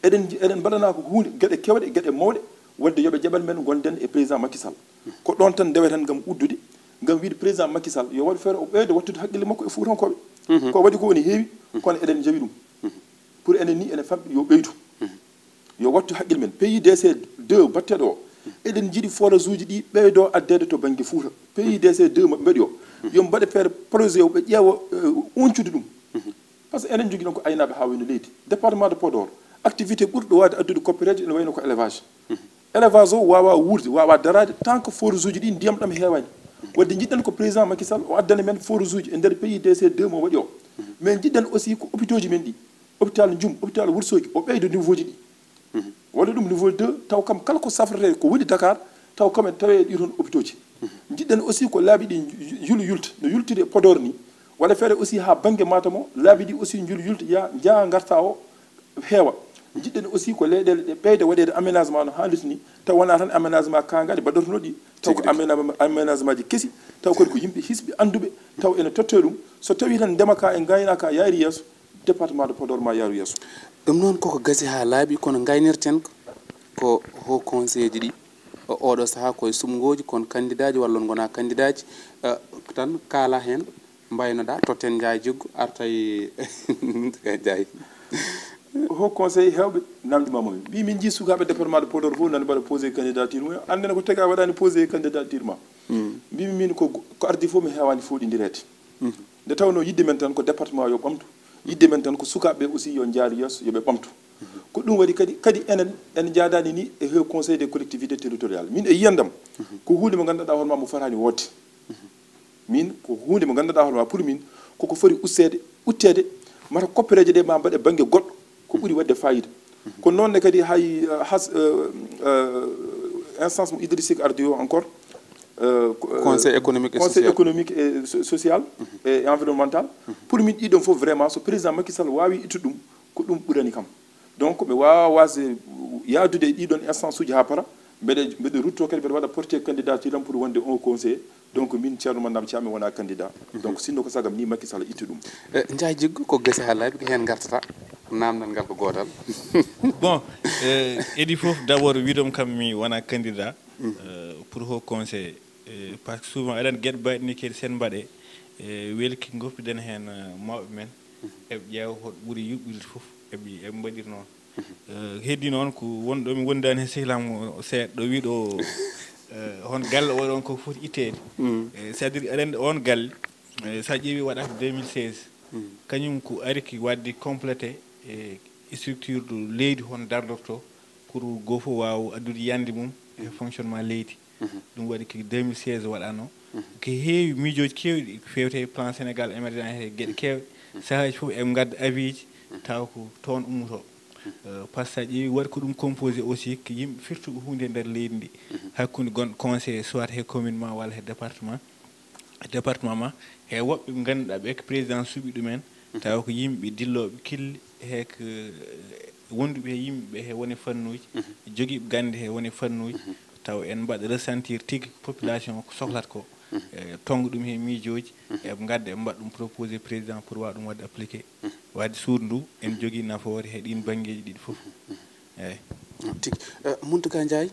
D: eɗen mbaɗana ko hunde gueɗe kewɗe gueɗe mawɗe wadde yooɓe jaɓan men gonden e président Macky Sall ko ɗon tan ndewe tan gam uddude gam wiide président Macky Sall yo waɗ feere o ɓeyde wattude haqqille makko e Fuutankoɓe ko waɗi ko woni heewi kono eɗen jawi ɗum pour enen ni ene famɗi yo ɓeydu yo wattu haqqille men PIDC 2 batteɗo o eɗen jiiɗi forage uji ɗi ɓeydo addede to banggue Fouta PIDC 2 maɓe mbaɗi o yo mbaɗe feere projet o ɓe ƴeewa uncude ɗum par ce que enen jogui ɗon ko aynaɓe ha wayno leydi département de Podor activité ɓurɗo wawde addude coppéreje ene wayno ko élevage élevage o wawa wurde wawa darade tant que forage uji ɗi ndiyam ɗam heewani wadde jiɗɗen ko président Macky Sall o addana men forage uji e nder PIDC 2 mo waɗi o mais jiɗɗen aussi ko hôpital ji men ɗi hôpital Djoum hôpital Wourossogui o ɓeydo niveau ji ɗi waɗa ɗum niveau 2 taw kam kala ko safrete ko woni Dakar taw kam en tawe ɗi toon hôpital ji jiɗɗen aussi ko laabi ɗi yulta no yultude e Podor ni waɗa feere aussi ha banggue Matam o laabi ɗi aussi yulta ya jaa garta o heewa jiɗɗen aussi ko leyɗele ɗe ɓeyda waɗede aménagement no haaliti ni taw wona tan aménagement kangaɗe mbaɗotono ɗi taw ko aménagement ji keesi taw kadi ko yimɓe hisɓe anduɓe taw ene totte ɗum so tawi tan ndemaka e gaynaka yaari yeeso département de Podor ma yaaru yeeso
A: ɗum noon koko gasi ha laaɓi kono gaynirten ko ho conseil ji ɗi oɗo saaha koye sumgoji kono candidat ji walla gona candidat ji tan kaala hen mbaynoɗa totten jaay jiggo artay jaay
D: ho conseil hewɓe namdimama mbi min jii sukaɓe département de Podor fof nane mbaɗa posé candidature mum andene ko tagi a waɗani posé candidature ma mbimi min ko ardi fof mi hewani foɗidirede nde tawno yidde men tan ko département yo ɓamtu yidde men tan ko sukaɓeɓe aussi yo jaari yesso yoɓe ɓamtu ko ɗum waɗi kadi enen en jaadani ni e he conseil des collectivités territoriales min e yiyandam ko hunde mo ganduɗa hoorema mo fotani wodde min ko hunde mo ganduɗa hoorema pour min koko foti uttede mata koppereje ɗe ma mbaɗe banggue goɗɗo ko ɓuuri wadde fayida ko noonne kadi hay instance mo Idriss Seck ardi o encore
A: conseil économique
D: et social et environnemental pour min ɗiɗon fof vraiment so président Macky Sall wawi ittude ɗum ko ɗum ɓurani kam donc mi wawa wasde yaadude ɗiɗon instance uji ha para mbeɗe rutto kadi mbeɗe waɗa porté candidature am pour wonde on conseil donc min ceerno mandam Thiam mi wona candidat donc sinno ko sagam ni Macky Sall itti ɗum
A: jaay jiggo ko gasi ha laaɓi ko hen gartata namdal ngal ko gotal
B: bon edi fof d' abord wiɗom kam mi wona candidat pour haut conseil par ce que souvent eɗen gueɗe mbayɗini kadi sen mbaɗe welki goppiɗen hen mawɓe men eɓe ƴeewa hoto ɓuuri yuɓɓirde fof eɓe mbaɗir noon heddi noon ko wonɗo mi wondani hen sehlam seeɗa ɗo wi ɗo hon galle oɗon ko foti ittede c'est à dire aɗa on galle sa ƴeewi waɗata 2016 kañum ko ariki wadde complété e structure ɗo leydi hon dardorto pour goo fof wawa addude yande mum e fonctionnement leydi ɗum waɗi ko 2016 waɗano ko heewi miijoji kewɗi fewte plan sénégal émergent he gueɗe kewɗe sahaji fof eɓe gadda avis ji taw ko toon ummoto par ce que sa ƴeewi waɗi ko ɗum composé aussi ko yimɓe firtuɓe hunde e nder leydi ndi hakkude gonɗo conseil soit he commune ma walla he département ma he woɓɓe ɓe ganduɗa ɓe ko président suuɓi ɗumen taw ko yimɓe dilloɓe kille heko wonduɓe he yimɓeɓe he woni fannuji joguiɓe gande he woni fannuji taw en mbaɗa ressentir tigui population ko sohlata ko tonga ɗum he miijoji eɓe gadda eɓe mbaɗa ɗum proposé président pour wawa ɗum wadde appliqué wadde suudu ndu en jogui nafoore he ɗin banggueji ɗiɗi foof eyyi
A: tigui Mountaga Ndiaye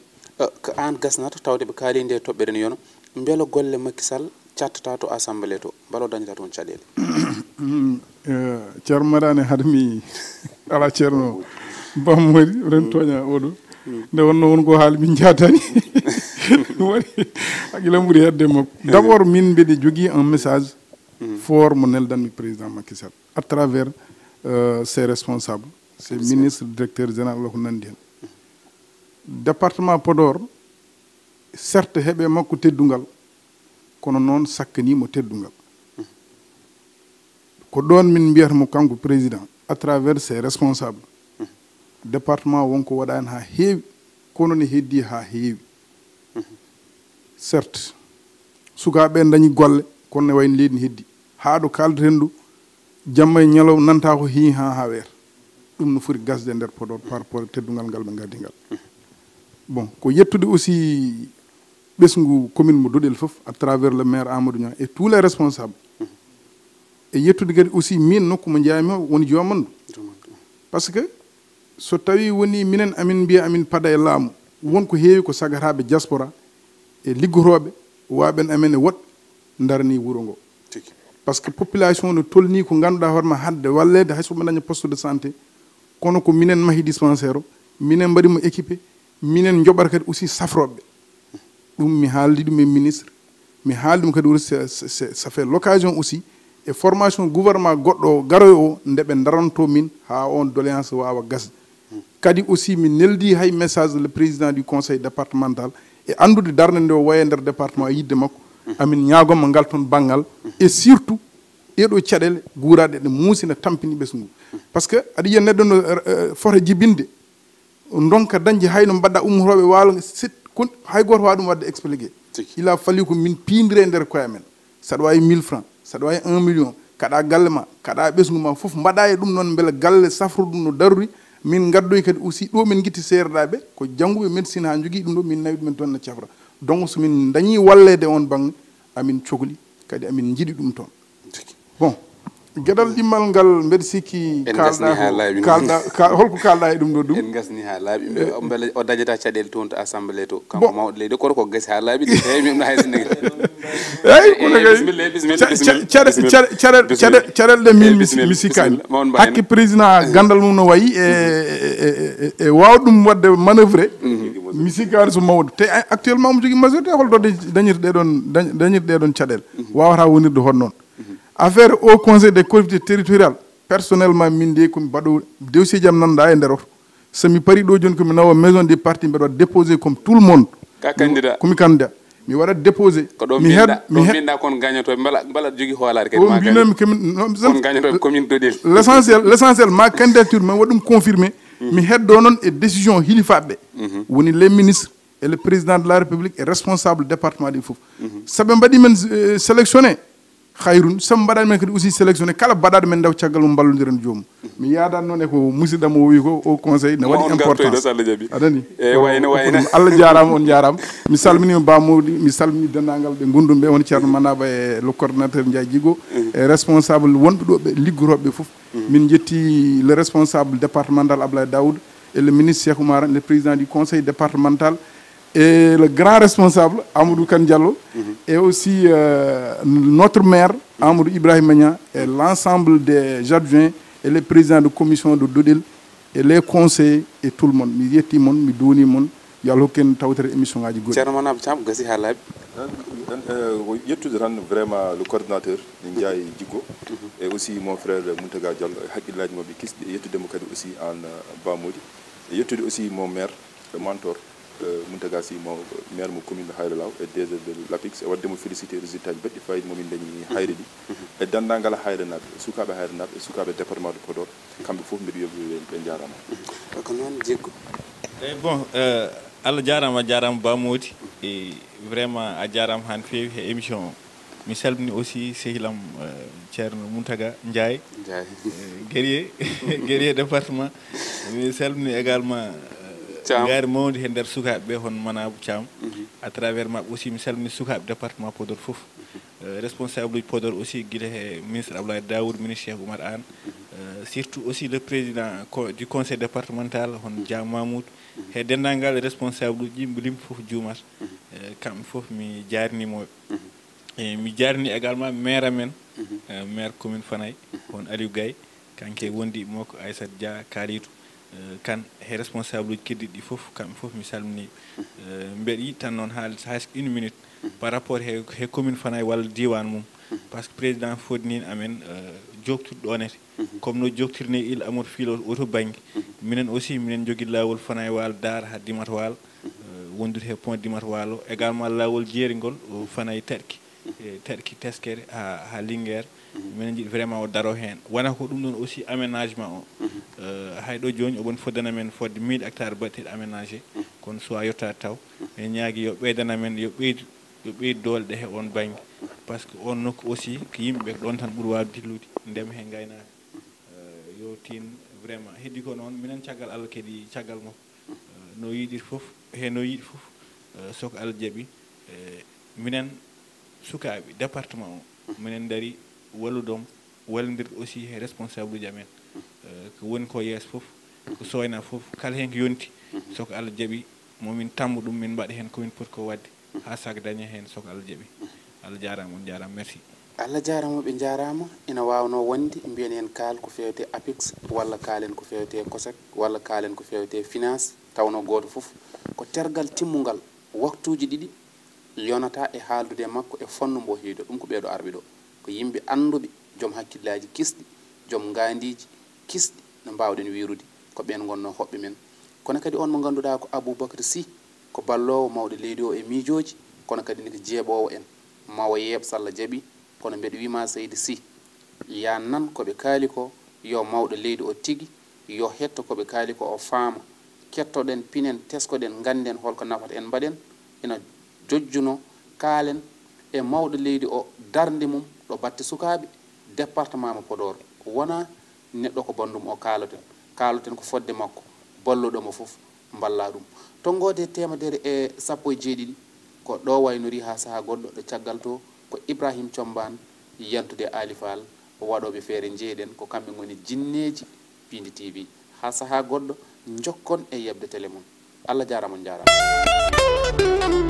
A: ko an gasnata tawde ɓe kaali nde toɓɓere ne yono beelo golle Macky Sall cattata to assemblée to mbalo dañata toon caɗele
C: ceerno maɗane haade mi ala ceerno bammori ren toña oɗo nde wonno wonko haali min jatani ɗum waɗi haqqilam ɓuuri hedde makko d' abord min mbiɗe jogui un message fort mo neldanmi président Macky Sall à travers ses responsables ses ministres directeur général ko nandi hen département Podor certes heeɓe makko teddungal kono noon sakkanimo teddungal ko ɗon min mbiyatamo kanko président à travers ses responsables département wonko waɗani ha heewi kono ne heddi ha heewi certes sukaɓe dañi golle kono ne wayno leydi ne heddi haɗo kaldeten ɗo jamma e ñalaw nanta ko hi ha weeta ɗum no foti gasde nder Podor par rapport teddungal ngal ɓe gaddi ngal bon ko yettude aussi ɓesgu commune mo Dodel foof à travers le maire Amadou Niang et tous les responsables e yettude kadi aussi min nokku mo jeyami o woni jomandu par ce que so tawi woni minen amin mbiya amin pada e laamu wonko heewi ko sagataɓe diaspora e liggotoɓe waɓen amen e woɗ darani wuuro ngo par ce que population no tolni ko ganduɗa hoorema hadde wallede hay soɓe daña poste de santé kono ko minen mahi dispensaire o minen mbaɗimo équipé minen joɓata kadi aussi safroɓe ɗum mi haaldi ɗum e ministre mi haaldi ɗum kadi ça fait l'occasion aussi e formation gouvernement goɗɗo garoy o nde ɓe daranto min ha on doléance wawa gasde kadi aussi mi neldi hay message le président du conseil départemental e andude darde nde o waye nder département e yidde makko amin ñaagoma ngal toon banggal et surtout ɗeɗo caɗele guuraɗe ɗe muusina tampini ɓesgu par ce que aɗa yiya neɗɗo no fota jibinde donka dañde hayno mbaɗɗa ummotoɓe waalo hay goto wawa ɗum wadde expliqué il a fallu ko min pindire nder koye men saɗa wawi 1000 francs saɗa wawi 1 million kaɗa galle ma kaɗa ɓesgu ma foof mbaɗa e ɗum noon beele galle safro ɗum no daruri min gaddoy kadi aussi ɗo min guitti seerɗaɓe ko jangguɓe médecine ha jogui ɗum ɗo min nawi ɗumen toon no cafra donc somin dañi wallede on banggue amin cohli kadi amin jiiɗi ɗum toon bon gueɗal ɗimmal ngal mbeɗa sikki kalɗa holko kalɗa e ɗum ɗo ɗum
A: en gasni ha laaɓi beele o dañata caɗele toon to assemblée to kanko mawɗo leydi koto ko gasi ha laaɓi ɗi heewi mim ɗo hay sinne
C: eyyi caɗele ɗe min mi sikkani hakke président gandal mum no wayi e wawa ɗum wadde manœuvre mi sikkani so mawɗo te actuellement omo jogui majorité holto dañirɗe ɗon caɗele wawata wonirde hon noon affaire au conseil des collectivités territoriales personnellement min de komi mbaɗo dossier jam nanɗa e nder oto somi pari ɗo joni komi nawa maison des partis mbeɗa waɗa déposé comme tout le monde komi candidat mi waɗa déposé
A: mi heɗɗa kon gagnatoɓe mbala jogui hoolare kadi
C: o mbinomi kon
A: gagnatoɓe commune Dodel
C: l' essentiel ma candidature mi waɗum confirmé mi heddo noon e décision hilifaɓe woni les ministres et le président de la république et responsable département ɗi foof saaɓe mbaɗi men sélectionné hayrun somo mbaɗani men kadi aussi sélectionné kala baɗaɗo men daw caggal mum ballodiren joomum mi yaadani noon e ko musidɗam o wi ko au conseil ne waɗi importance aɗani Allah jarama on jarama mi salminima bamodi mi salmini dendagal ɓe gondum ɓe woni ceerno manaba e le coordonnateur Ndiaye Djigo e responsable wonɓe ɗo ɓe liggoroɓe foof min jetti le responsable départemental Ablaye Daoud et le ministre Cheikh Oumar le président du conseil départemental et le grand responsable Amadou Kane Diallo et aussi notre maire Amadou Ibrahima Niang et l'ensemble des adjoints et les présidents de commission de Dodel et les conseils et tout le monde mi yetti mon mi duuni mon yo Allah hokken tawtere émission ngaji goɗɗi.
A: ceerno manaba Thiam gasi ha laaɓi.
D: yettude tan vraiment le coordinateur Ndiaye Djigo et aussi mon frère Mountaga Diallo haqqillaji mabɓe kisɗi e yettudemo kadi aussi an Bamodi e yettude aussi mon maire le mentor Mountaga Sy mo maire mo commune de Hayre Law et DG de l'APIX e waddemo félicité résultat ji baɗɗi fayida momin dañi hayre ɗi e dendagal hayre naɓe sukaɓe hayre naɓe e sukaɓe département de Podor kamɓe fof mbiɗa yoɓi ɓe jarama
A: ko noon Djigo.
B: bon Allah jarama Bamodi e vraiment a jarama han feewi he émission o mi salmini aussi sehilam ceerno Mountaga Ndiaye guerrier département mi salmini également gaari mawdi he nder sukaɓe ɓe hon Manabou Thiam à travers mabɓe aussi mi salmini sukaɓe département Podor fof responsable uji Podor aussi guila he ministre Abdoulaye Daoud ministre Cheikh Oumar Anne surtout aussi le président du conseil départemental hon Dia Mamoudou he dendagal responsable uji yimɓe limɓe fof juumat kamɓe fof mi jarinimoɓe e mi jarini également maire amen maire commune Fanaye hon Aliou Gaye kanke wondi moko Aissata Dia Kalidou kan he responsable uji keddiɗi ɗi fof kamɓe fof mi salmini mbeɗa yiɗi tan noon haalde hayso 1 minute par rapport he commune Fanaye walla diwan mum par ce que président fodnin amen joktuɗo ɗonete comme no joktirne il amour filo auto banggue minen aussi minen jogui lawol Fanaye Walo Dara ha Dimat Walo wondude he point Dimat Walo également lawol jeerigol Fanaye Terki Teskere ha Linguére minen jiiɗi vraiment o daro hen wona ko ɗum ɗon aussi aménagement o hayɗo joni oɓon foddana men fodde 1000 hectares batteɗe aménagé kono soit yottade taw en ñaagui yo ɓeydana men yo ɓeydu dolɗe he on banggue par ce que on nokku aussi ko yimɓeɓe ɗon tan ɓuuri wawde dillude ndema he gaynaka yo tin vraiment heddi ko noon minen caggal Allah kadi caggal makko no yiiɗiri foof no yiiɗi foof soko Allah jaaɓi minen sukaɓe département o minen daari walludom wallodirde aussi he responsable uji amen ko woni ko yeeso foof ko soyna foof kala hen ko yonti soko Allah jaaɓi momin tammo ɗum min mbaɗa hen komin poti ko wadde ha sac daña hen soko Allah jaaɓi Allah jarama on jarama merci.
A: Allah jarama ɓe jarama ina wawno wonde mbiyen hen kaal ko fewte APIX walla kaalen ko fewte COSEC walla kaalen ko fewte finance tawno goto foof ko tergal timmugal waktuji ɗiɗi yonata e haaldude makko e fonno mbo hiido ɗum ko ɓeeɗo arɓe ɗo ko yimɓe anduɓe joom hakkillaji kisɗi joom gandiji kisɗi no mbawɗen wirude ko ɓen gonno hoɓɓe men kono kadi on mo ganduɗa ko Aboubacry Sy ko ballowo mawɗo leydi o e miijoji kono kadi niko jeeɓowo en mawo yeeb salla jaaɓi kono mbeɗa wima Seydi Sy ya nan koɓe kaali ko yo mawɗo leydi o tigui yo hetto koɓe kaali ko o faama kettoɗen pinen teskoɗen ganden holko nafata en mbaɗen ina jojjuno kaalen e mawɗo leydi o darde mum ɗo batte sukaɓe département mo Podor wona neɗɗo ko bandum o kaaloten ko fodde makko balluɗomo foof mballa ɗum tongode temedere e 17 ko ɗo waynori ha saaha goɗɗo ɗo caggal to ko Ibrahim Thiombane yantude Alifal waɗoɓe feere jeeɗen ko kamɓe goni jinneji Pindi TV ha saaha goɗɗo jokkon e yebde télé mon Allah jarama on jarama